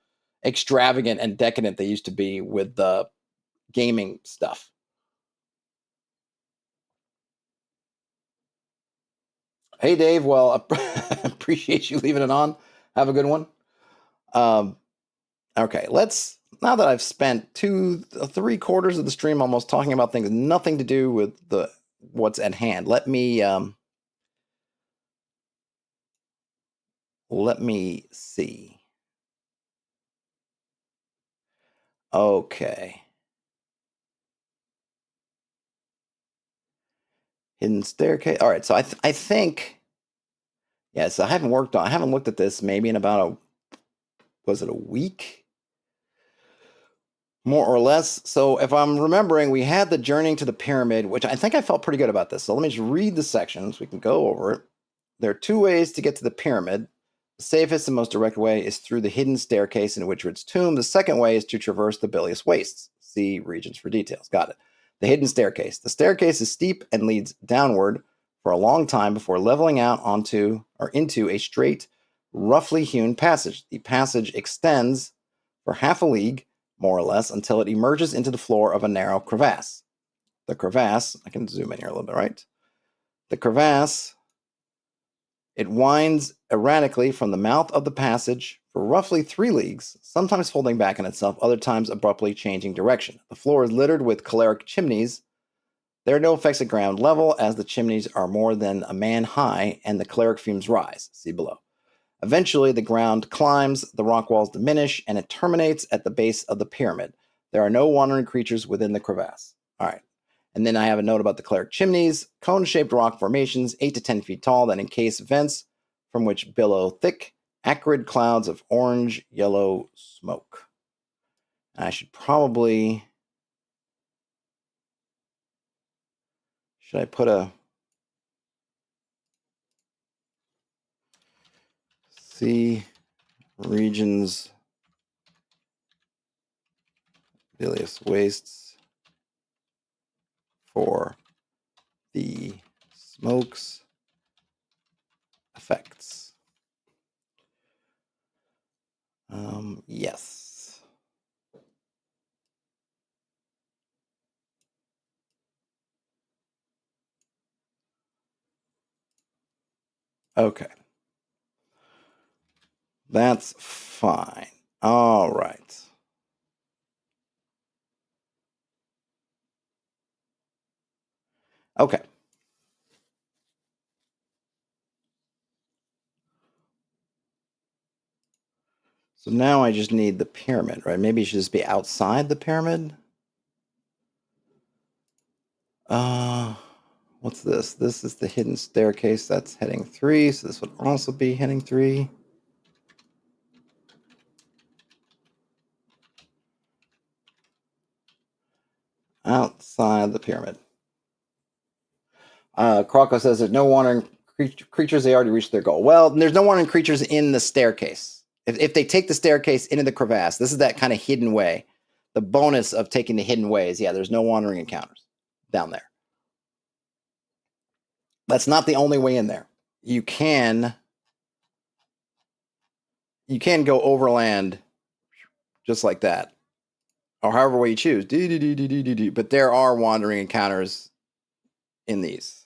extravagant and decadent they used to be with the gaming stuff. Hey, Dave. Well, appreciate you leaving it on. Have a good one. Okay, now that I've spent 3/4 of the stream almost talking about things nothing to do with what's at hand, let me see. Okay. Hidden staircase. All right, so I think, yes, I haven't looked at this maybe in about was it a week? More or less. So if I'm remembering, we had the journeying to the pyramid, which I think I felt pretty good about this. So let me just read the sections. We can go over it. There are 2 ways to get to the pyramid. The safest and most direct way is through the hidden staircase in Witchred's tomb. The second way is to traverse the Bilious wastes. See regions for details. Got it. The hidden staircase. The staircase is steep and leads downward for a long time before leveling out into a straight, roughly hewn passage. The passage extends for half a league, more or less, until it emerges into the floor of a narrow crevasse. The crevasse, I can zoom in here a little bit, right? The crevasse, it winds erratically from the mouth of the passage for roughly 3 leagues, sometimes folding back on itself, other times abruptly changing direction. The floor is littered with choleric chimneys. There are no effects at ground level, as the chimneys are more than a man high and the choleric fumes rise. See below. Eventually, the ground climbs, the rock walls diminish, and it terminates at the base of the pyramid. There are no wandering creatures within the crevasse. All right. And then I have a note about the cleric chimneys, cone-shaped rock formations, 8 to 10 feet tall, that encase vents from which billow thick, acrid clouds of orange-yellow smoke. And I should probably... Should I put a... See regions, Bilious wastes for the smoke's effects. Yes. Okay. That's fine. All right. Okay. So now I just need the pyramid, right? Maybe it should just be outside the pyramid. What's this? This is the hidden staircase. That's heading 3, so this would also be heading 3. Outside the pyramid. Croco says there's no wandering creatures. They already reached their goal. Well, there's no wandering creatures in the staircase. If they take the staircase into the crevasse, this is that kind of hidden way. The bonus of taking the hidden way is, yeah, there's no wandering encounters down there. That's not the only way in there. You can go overland just like that, or however way you choose. But there are wandering encounters in these.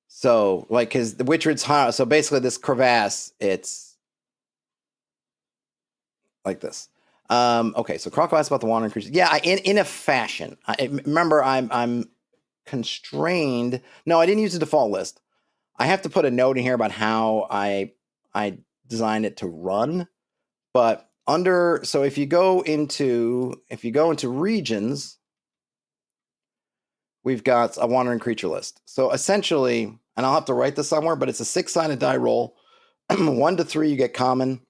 So, like, because the Witchred's high, so basically this crevasse, it's like this. Okay, so Croco asked about the wandering creatures. Yeah, in a fashion. Remember, I'm constrained. No, I didn't use the default list. I have to put a note in here about how I designed it to run. But so if you go into regions, we've got a wandering creature list. So essentially, and I'll have to write this somewhere, but it's a 6-sided die roll. 1 to 3, you get common.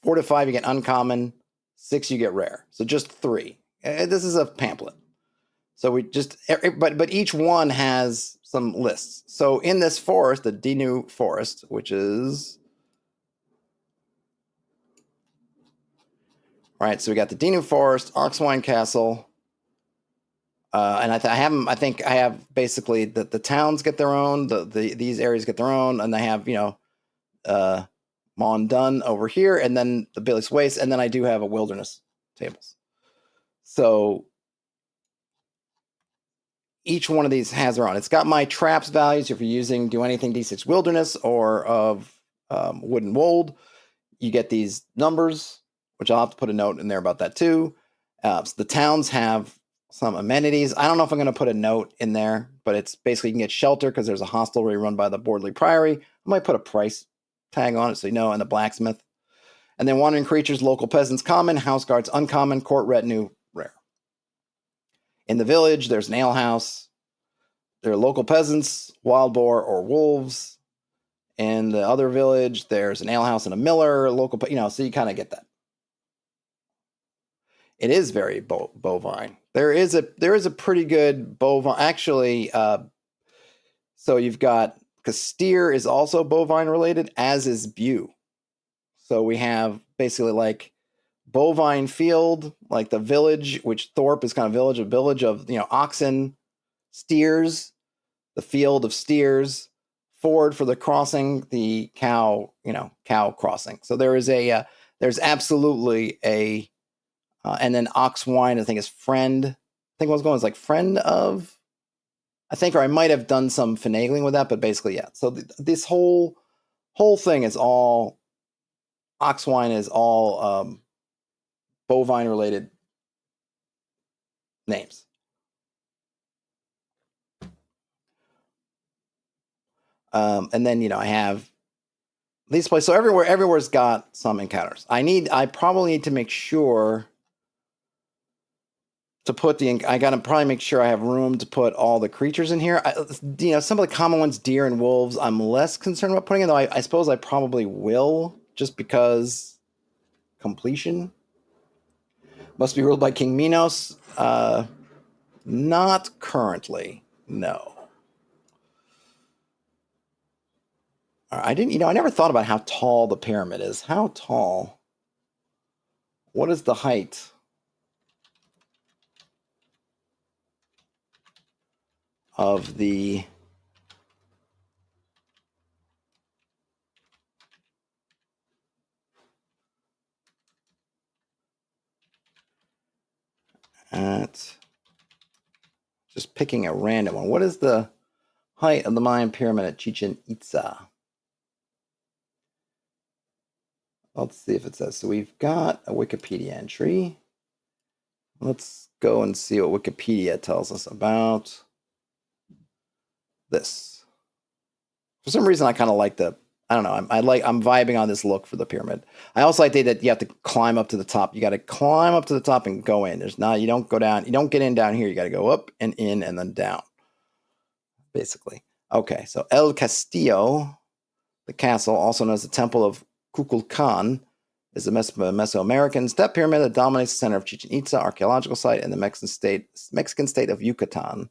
4 to 5, you get uncommon. 6, you get rare. So just 3. This is a pamphlet. So we just, but each one has some lists. So in this forest, the Dinu Forest, which is, right, so we got the Dinu Forest, Oxwine Castle, and I think I have basically the towns get their own, these areas get their own, and they have, Mondun over here, and then the Bilious Waste, and then I do have a wilderness tables. So each one of these has their own. It's got my traps values if you're using do anything D6 wilderness or of wooden wold. You get these numbers, which I'll have to put a note in there about that too. So the towns have some amenities. I don't know if I'm going to put a note in there, but it's basically you can get shelter because there's a hostelry run by the Bordley Priory. I might put a price tag on it so you know, and the blacksmith. And then wandering creatures, local peasants, common, house guards, uncommon, court retinue, rare. In the village, there's an alehouse. There are local peasants, wild boar, or wolves. In the other village, there's an alehouse and a miller, local, so you kind of get that. It is very bovine. There is a pretty good bovine, actually. So you've got, because steer is also bovine related, as is bew. So we have basically like bovine field, like the village, which Thorpe is kind of a village of oxen, steers, the field of steers, ford for the crossing, the cow crossing. So there is there's absolutely a, and then Oxwine, I think is friend. I think what's going on is like friend of, I think, or I might have done some finagling with that, but basically, yeah. So this whole thing is all, Oxwine is all bovine related names. And then, I have these places. So everywhere's got some encounters. I probably need to make sure to put I got to probably make sure I have room to put all the creatures in here. Some of the common ones, deer and wolves, I'm less concerned about putting in, though I suppose I probably will, just because completion must be ruled by King Minos. Not currently, no. I didn't, I never thought about how tall the pyramid is. How tall? What is the height of the just picking a random one. What is the height of the Mayan pyramid at Chichen Itza? Let's see if it says. So we've got a Wikipedia entry. Let's go and see what Wikipedia tells us about this. For some reason, I kind of like the I don't know. I'm vibing on this look for the pyramid. I also like that you have to climb up to the top. You got to climb up to the top and go in. You don't go down. You don't get in down here. You got to go up and in and then down, basically. Okay, so El Castillo, the castle, also known as the Temple of Kukulkan, is a Mesoamerican step pyramid that dominates the center of Chichen Itza archaeological site in the Mexican state of Yucatan.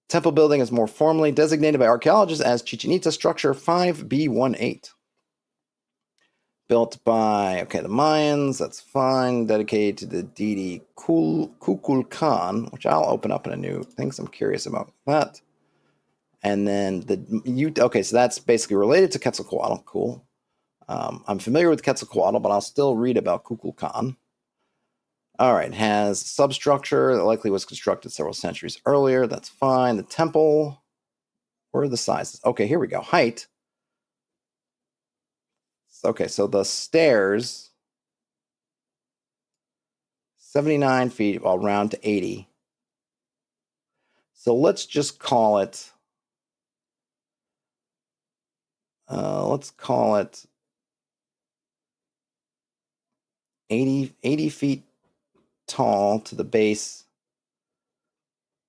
Temple building is more formally designated by archaeologists as Chichen Itza Structure 5B18. Built by, the Mayans, that's fine. Dedicated to the deity Kukulkan, which I'll open up in a new thing, so I'm curious about that. And then so that's basically related to Quetzalcoatl. Cool. I'm familiar with Quetzalcoatl, but I'll still read about Kukulkan. All right, has substructure that likely was constructed several centuries earlier. That's fine. The temple, where are the sizes? Okay, here we go. Height. Okay, so the stairs, 79 feet, I'll round to 80. So let's just call it, let's call it 80 feet tall to the base,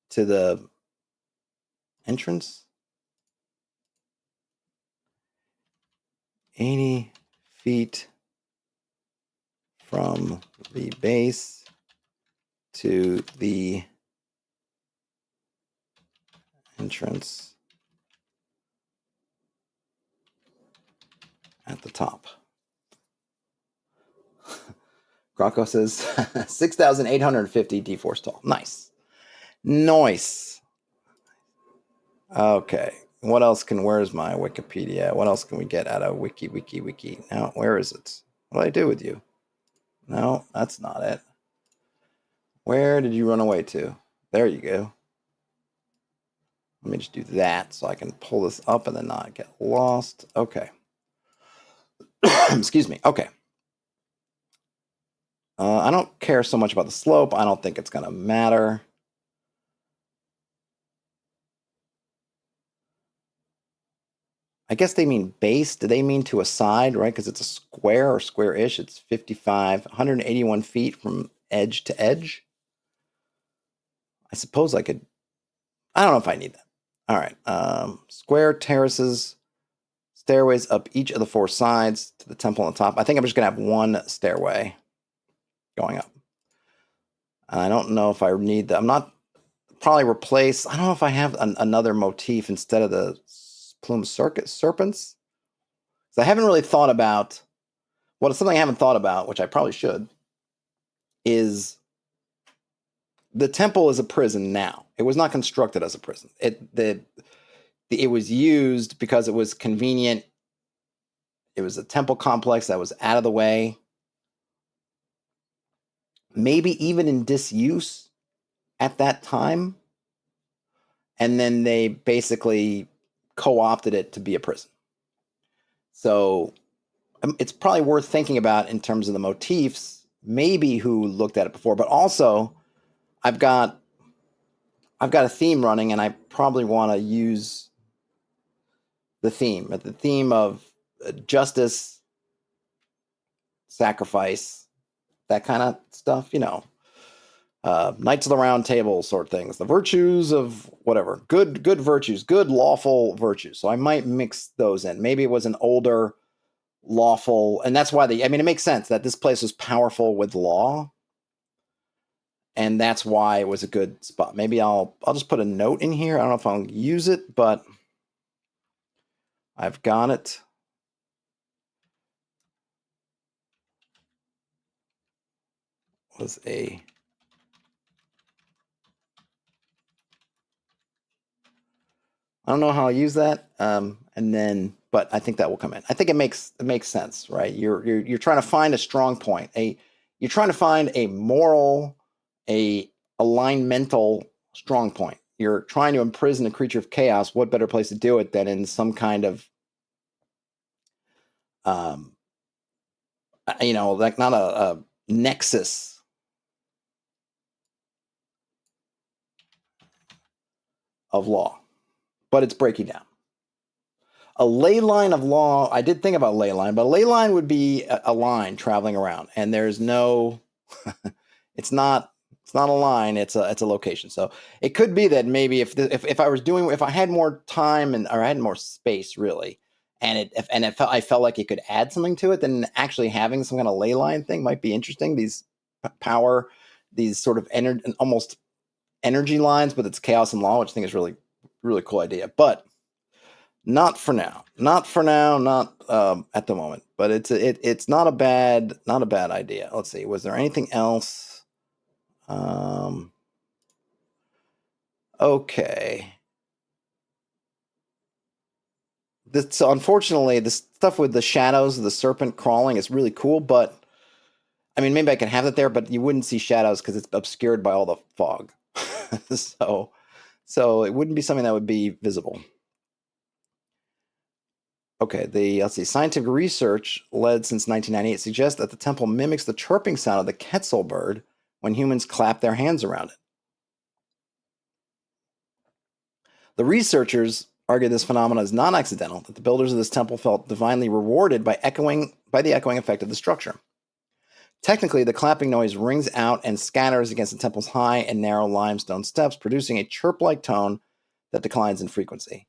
to the entrance. 80 feet from the base to the entrance at the top. Graco says 6,850 D4 tall. Nice. Nice. Okay. Where's my Wikipedia? What else can we get out of wiki? Now, where is it? What do I do with you? No, that's not it. Where did you run away to? There you go. Let me just do that so I can pull this up and then not get lost. Okay. Excuse me. Okay. I don't care so much about the slope. I don't think it's going to matter. I guess they mean base. Do they mean to a side, right? Because it's a square or square-ish. It's 181 feet from edge to edge. I suppose I could. I don't know if I need that. All right. Square terraces, stairways up each of the four sides to the temple on the top. I think I'm just going to have one stairway going up. And I don't know if I need that. I'm not probably replace. I don't know if I have another motif instead of the plume serpents. So I haven't really thought about something I haven't thought about, which I probably should, is the temple is a prison now. It was not constructed as a prison. It was used because it was convenient. It was a temple complex that was out of the way. Maybe even in disuse at that time. And then they basically co-opted it to be a prison. So it's probably worth thinking about in terms of the motifs, maybe who looked at it before, but also I've got a theme running and I probably want to use the theme of justice, sacrifice, that kind of stuff, Knights of the Round Table sort of things, the virtues of whatever, good virtues, good lawful virtues. So I might mix those in. Maybe it was an older lawful, and that's why it makes sense that this place was powerful with law, and that's why it was a good spot. Maybe I'll just put a note in here. I don't know if I'll use it, but I've got it. Was a I don't know how I'll use that, but I think that will come in. I think it makes sense, right? You're trying to find a strong point. You're trying to find a moral, a alignmental strong point. You're trying to imprison a creature of chaos. What better place to do it than in some kind of, like not a nexus of law, but it's breaking down. A ley line of law. I did think about ley line, but a ley line would be a line traveling around, and there's no. It's not. It's not a line. It's a location. So it could be that maybe if I was doing if I had more time or I had more space really, and I felt like it could add something to it, then actually having some kind of ley line thing might be interesting. These sort of almost energy lines, but it's chaos and law, which I think is really really cool idea. But not for now. Not for now. Not at the moment. But it's not a bad idea. Let's see. Was there anything else? Okay. So unfortunately, the stuff with the shadows of the serpent crawling is really cool, but I mean, maybe I can have it there, but you wouldn't see shadows because it's obscured by all the fog. so it wouldn't be something that would be visible. Okay, let's see. Scientific research led since 1998 suggests that the temple mimics the chirping sound of the quetzal bird when humans clap their hands around it. The researchers argue this phenomenon is non-accidental, that the builders of this temple felt divinely rewarded by the echoing effect of the structure. Technically, the clapping noise rings out and scatters against the temple's high and narrow limestone steps, producing a chirp-like tone that declines in frequency.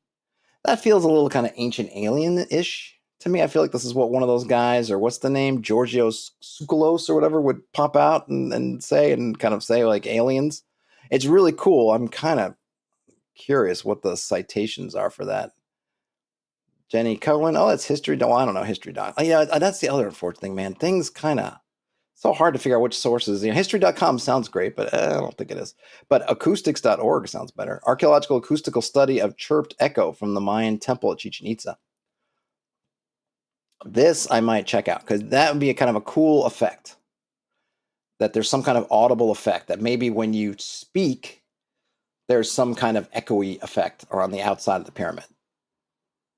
That feels a little kind of ancient alien-ish to me. I feel like this is what one of those guys, or what's the name, Georgios Tsoukalos or whatever, would pop out and say like aliens. It's really cool. I'm kind of curious what the citations are for that. Jenny Cohen, that's History. I don't know History Doc. Yeah, that's the other unfortunate thing, man. Things kind of so hard to figure out which sources. History.com sounds great, but I don't think it is. But acoustics.org sounds better. Archaeological acoustical study of chirped echo from the Mayan temple at Chichen Itza. This I might check out because that would be a kind of a cool effect. That there's some kind of audible effect that maybe when you speak, there's some kind of echoey effect around the outside of the pyramid.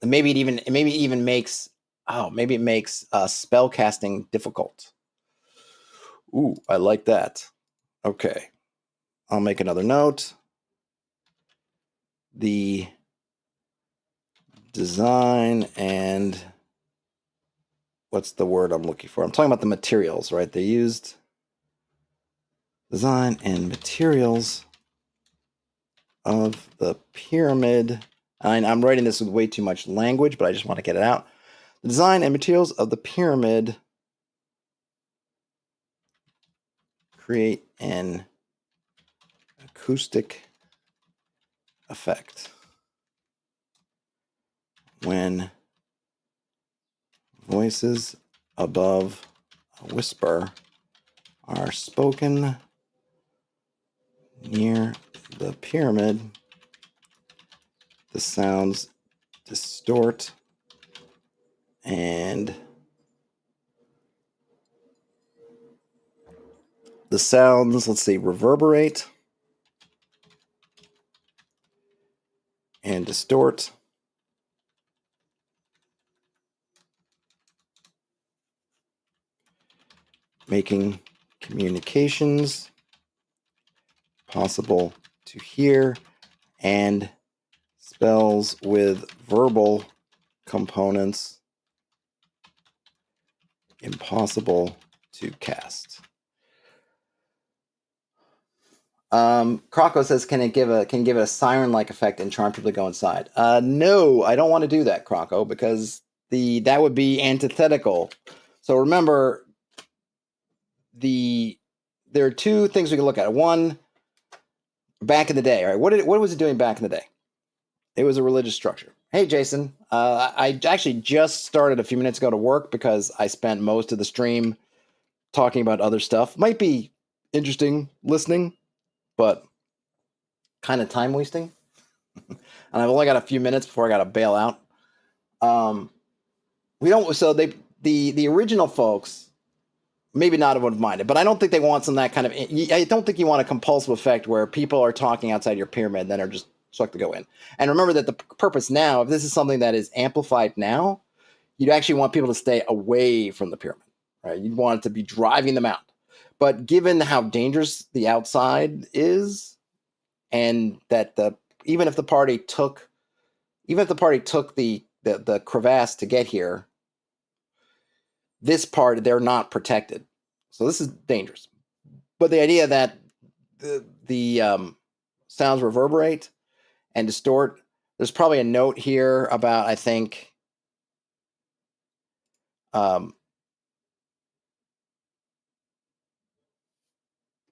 And maybe it even makes spell casting difficult. Ooh, I like that. Okay. I'll make another note. The design and what's the word I'm looking for? I'm talking about the materials, right? They used design and materials of the pyramid. I'm writing this with way too much language, but I just want to get it out. The design and materials of the pyramid create an acoustic effect when voices above a whisper are spoken near the pyramid. The sounds distort and the sounds, reverberate and distort, making communications possible to hear and spells with verbal components impossible to cast. Croco says, can give it a siren-like effect and charm people to go inside? No, I don't want to do that, Croco, because that would be antithetical. So remember, there are two things we can look at. One, back in the day, right? What was it doing back in the day? It was a religious structure. Hey, Jason. I actually just started a few minutes ago to work because I spent most of the stream talking about other stuff. Might be interesting listening, but kind of time wasting. And I've only got a few minutes before I got to bail out. The original folks maybe not would have minded, but I don't think they want I don't think you want a compulsive effect where people are talking outside your pyramid and then are just sucked to go in. And remember that the purpose now, if this is something that is amplified now, you'd actually want people to stay away from the pyramid, right? You'd want it to be driving them out. But given how dangerous the outside is, and that even if the party took the the crevasse to get here, this part, they're not protected. So this is dangerous. But the idea that the sounds reverberate and distort, there's probably a note here about, I think,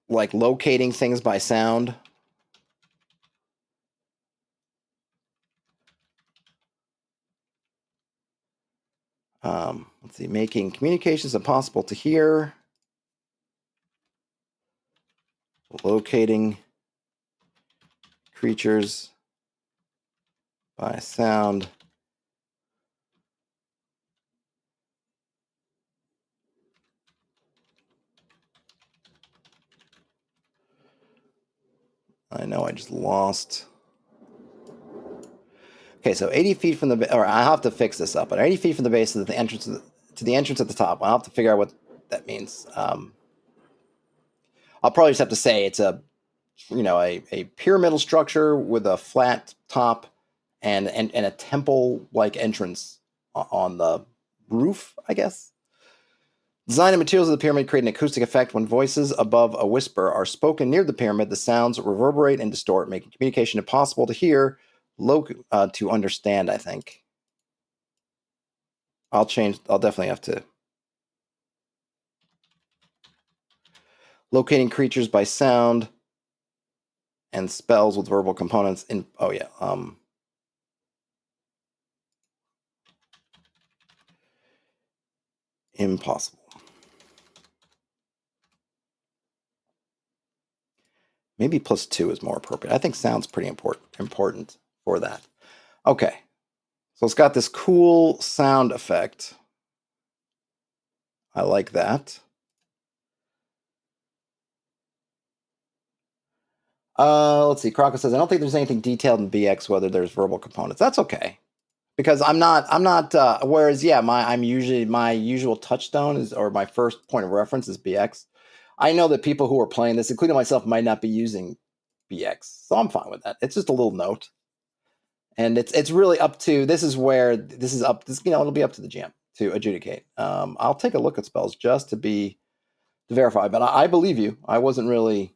like locating things by sound. Let's see, making communications impossible to hear. Locating creatures by sound. I know I just lost. Okay, so 80 feet from the, or I'll have to fix this up, but 80 feet from the base of the entrance to the entrance at the top. I'll have to figure out what that means. I'll probably just have to say it's a pyramidal structure with a flat top and a temple-like entrance on the roof, I guess. Design and materials of the pyramid create an acoustic effect. When voices above a whisper are spoken near the pyramid, the sounds reverberate and distort, making communication impossible to hear, to understand, I think. I'll definitely have to. Locating creatures by sound and spells with verbal components in, oh yeah. Impossible. Maybe +2 is more appropriate. I think sound's pretty important for that. Okay. So it's got this cool sound effect. I like that. Let's see. Croco says, I don't think there's anything detailed in BX whether there's verbal components. That's okay. Because I'm not whereas yeah, my usual touchstone is, or my first point of reference is BX. I know that people who are playing this, including myself, might not be using BX. So I'm fine with that. It's just a little note. And it's really up to, it'll be up to the GM to adjudicate. I'll take a look at spells just to verify, but I believe you. I wasn't really,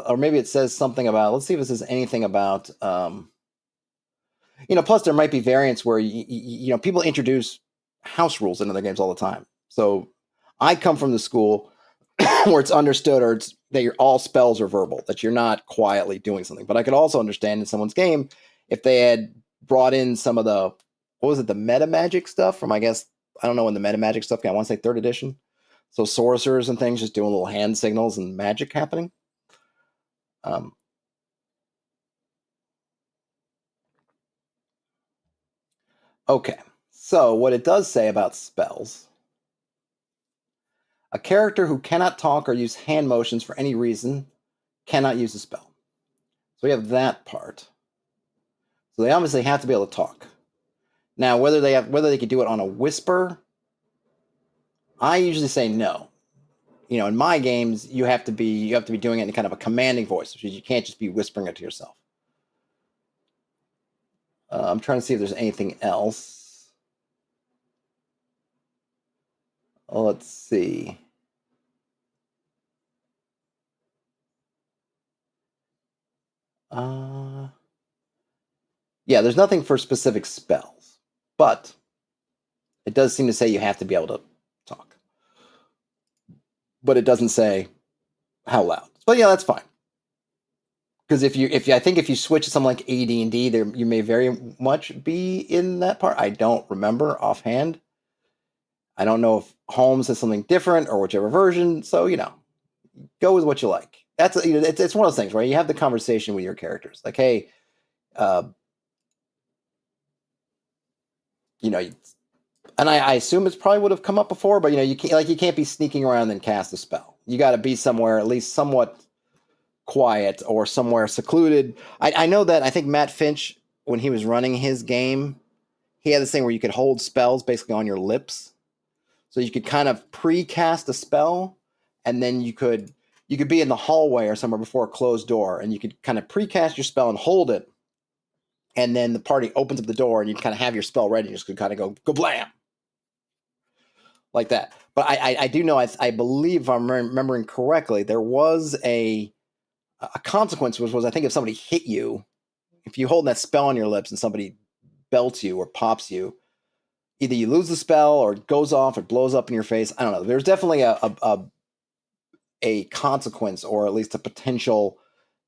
or maybe it says something about, let's see if it says anything about, plus there might be variants where, people introduce house rules into their games all the time. So I come from the school where it's understood that all spells are verbal, that you're not quietly doing something. But I could also understand in someone's game if they had brought in some of the, the meta magic stuff from, I guess, I don't know when the meta magic stuff came, I want to say 3rd edition. So sorcerers and things just doing little hand signals and magic happening. Okay, so what it does say about spells: a character who cannot talk or use hand motions for any reason cannot use a spell. So we have that part. So they obviously have to be able to talk. Now, whether they could do it on a whisper, I usually say no. In my games, you have to be doing it in kind of a commanding voice, which is you can't just be whispering it to yourself. I'm trying to see if there's anything else. Let's see. Yeah, there's nothing for specific spells, but it does seem to say you have to be able to talk. But it doesn't say how loud. But yeah, that's fine. Because I think if you switch to something like AD&D, there you may very much be in that part. I don't remember offhand. I don't know if Holmes has something different or whichever version. So go with what you like. That's it's one of those things, right? You have the conversation with your characters, like, hey, and I assume it's probably would have come up before, but you can't be sneaking around and cast a spell. You got to be somewhere at least somewhat quiet or somewhere secluded. I know that I think Matt Finch, when he was running his game, he had this thing where you could hold spells basically on your lips, so you could kind of pre-cast a spell, and then you could be in the hallway or somewhere before a closed door, and you could kind of pre-cast your spell and hold it, and then the party opens up the door, and you kind of have your spell ready. You just kind of go blam, like that. But I do know, I believe, if I'm remembering correctly, there was a consequence, which was, I think, if somebody hit you, if you hold that spell on your lips and somebody belts you or pops you, either you lose the spell or it goes off or blows up in your face. I don't know. There's definitely a consequence, or at least a potential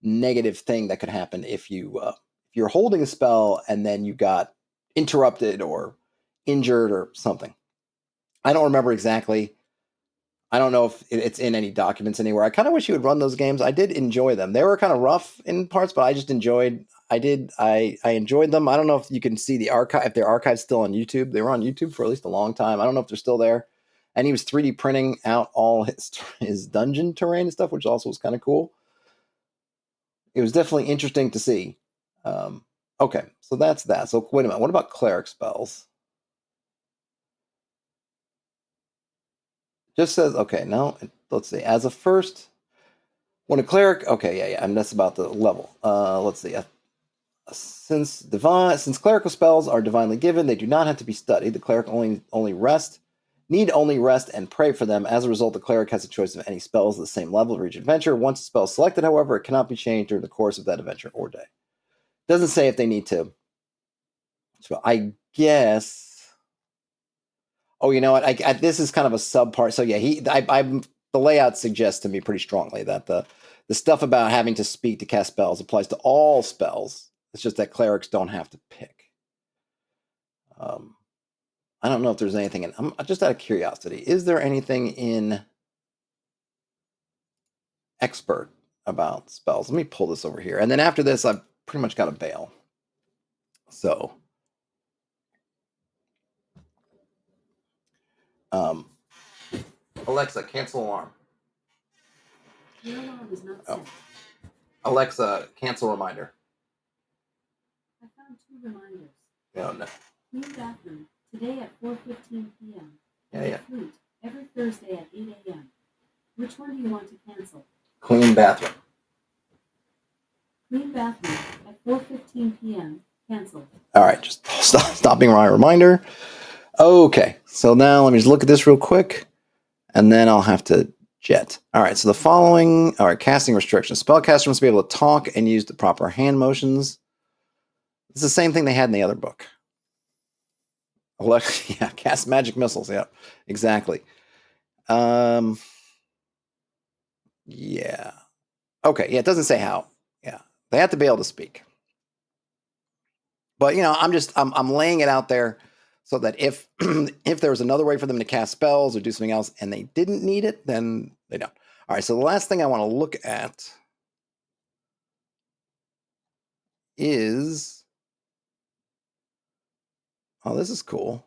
negative thing that could happen if you're holding a spell and then you got interrupted or injured or something. I don't remember exactly. I don't know if it's in any documents anywhere. I kind of wish you would run those games. I did enjoy them. They were kind of rough in parts, but I just enjoyed. I enjoyed them. I don't know if you can see the archive. If their archive's still on YouTube, they were on YouTube for at least a long time. I don't know if they're still there. And he was 3D printing out all his dungeon terrain and stuff, which also was kind of cool. It was definitely interesting to see. Okay, so that's that. So wait a minute. What about cleric spells? Just says, okay, no, let's see. As a first, when a cleric, okay, yeah, and that's about the level. Let's see. Since clerical spells are divinely given, they do not have to be studied. The cleric need only rest and pray for them. As a result, the cleric has a choice of any spells at the same level for each adventure. Once a spell is selected, however, it cannot be changed during the course of that adventure or day. Doesn't say if they need to. So I guess. Oh, you know what? I this is kind of a subpart. So yeah, the layout suggests to me pretty strongly that the stuff about having to speak to cast spells applies to all spells. It's just that clerics don't have to pick. I don't know if there's anything in. I'm just out of curiosity. Is there anything in expert about spells? Let me pull this over here, and then after this, I've pretty much got to bail. So, Alexa, cancel alarm. Your alarm is not set. Alexa, cancel reminder. I found 2 reminders. Oh, no. Clean bathroom today at 4:15 p.m. Yeah. Flute every Thursday at 8 a.m. Which one do you want to cancel? Clean bathroom. Clean bathroom at 4:15 p.m. Cancel. All right, just stopping my reminder. Okay, so now let me just look at this real quick, and then I'll have to jet. All right, so the following, casting restrictions. Spellcaster must be able to talk and use the proper hand motions. It's the same thing they had in the other book. Yeah, cast magic missiles. Yeah, exactly. Yeah. Okay, yeah, it doesn't say how. Yeah, they have to be able to speak. But I'm laying it out there so that if if there was another way for them to cast spells or do something else and they didn't need it, then they don't. All right, so the last thing I want to look at is, oh, this is cool.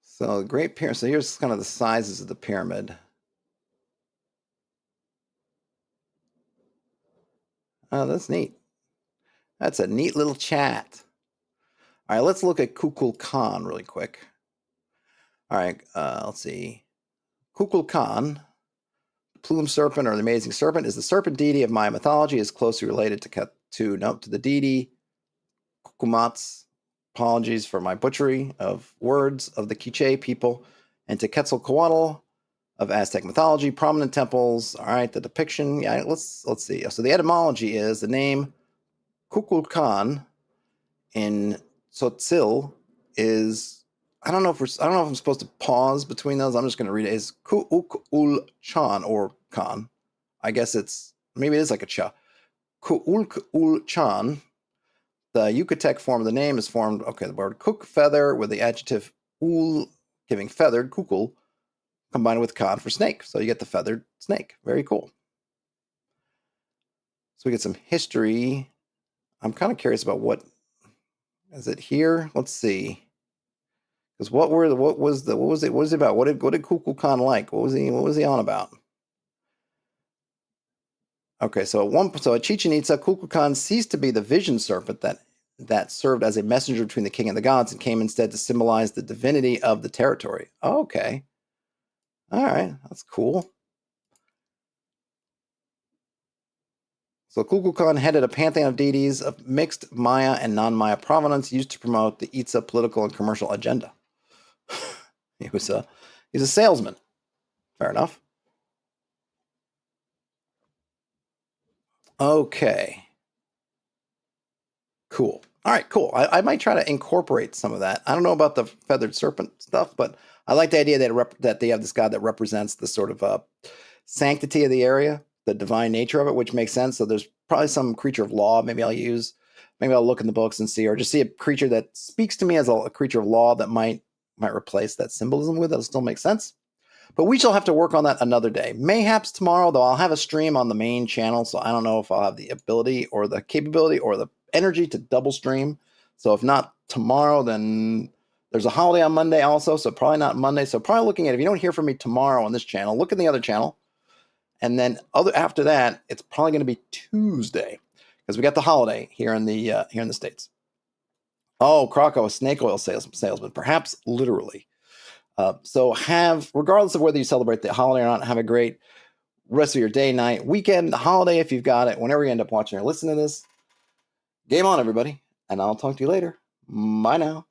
So Great Pyramid. So here's kind of the sizes of the pyramid. Oh, that's neat. That's a neat little chat. All right, let's look at Kukul Khan really quick. All right, let's see. Kukul Khan, plume serpent or the amazing serpent, is the serpent deity of Maya mythology. Is closely related to the deity Kukumats. Apologies for my butchery of words of the Quiche people, and to Quetzalcoatl of Aztec mythology. Prominent temples. All right, the depiction. Yeah, let's see. So the etymology is the name Kukulkan in Tzotzil is. I don't know if I'm supposed to pause between those. I'm just going to read it. Is Ku'ul Chan or Khan? I guess maybe it is like a cha. Ku'ul Chan. The Yucatec form of the name is formed. Okay, the word kuk, feather, with the adjective ul, giving feathered, kukul, combined with khan for snake. So you get the feathered snake. Very cool. So we get some history. I'm kind of curious about what is it here. Let's see. Because what was it about? What did Kukul Khan like? What was he on about? Okay, so at Chichen Itza, Kukul Khan ceased to be the vision serpent that served as a messenger between the king and the gods and came instead to symbolize the divinity of the territory. Okay. All right, that's cool. So Kukulkan headed a pantheon of deities of mixed Maya and non-Maya provenance used to promote the Itza political and commercial agenda. He's a salesman. Fair enough. Okay. Cool. All right, cool. I might try to incorporate some of that. I don't know about the feathered serpent stuff, but I like the idea that they have this god that represents the sort of sanctity of the area, the divine nature of it, which makes sense. So there's probably some creature of law. Maybe I'll look in the books and see, or just see a creature that speaks to me as a creature of law that might replace that symbolism with. That'll still make sense. But we shall have to work on that another day. Mayhaps tomorrow, though. I'll have a stream on the main channel, so I don't know if I'll have the ability or the capability or the energy to double stream. So if not tomorrow, then there's a holiday on Monday also, so probably not Monday. So probably looking at, if you don't hear from me tomorrow on this channel, look at the other channel. And then after that, it's probably going to be Tuesday because we got the holiday here in the States. Oh, Krakow, a snake oil salesman, perhaps literally. So regardless of whether you celebrate the holiday or not, have a great rest of your day, night, weekend, holiday if you've got it, whenever you end up watching or listening to this. Game on, everybody, and I'll talk to you later. Bye now.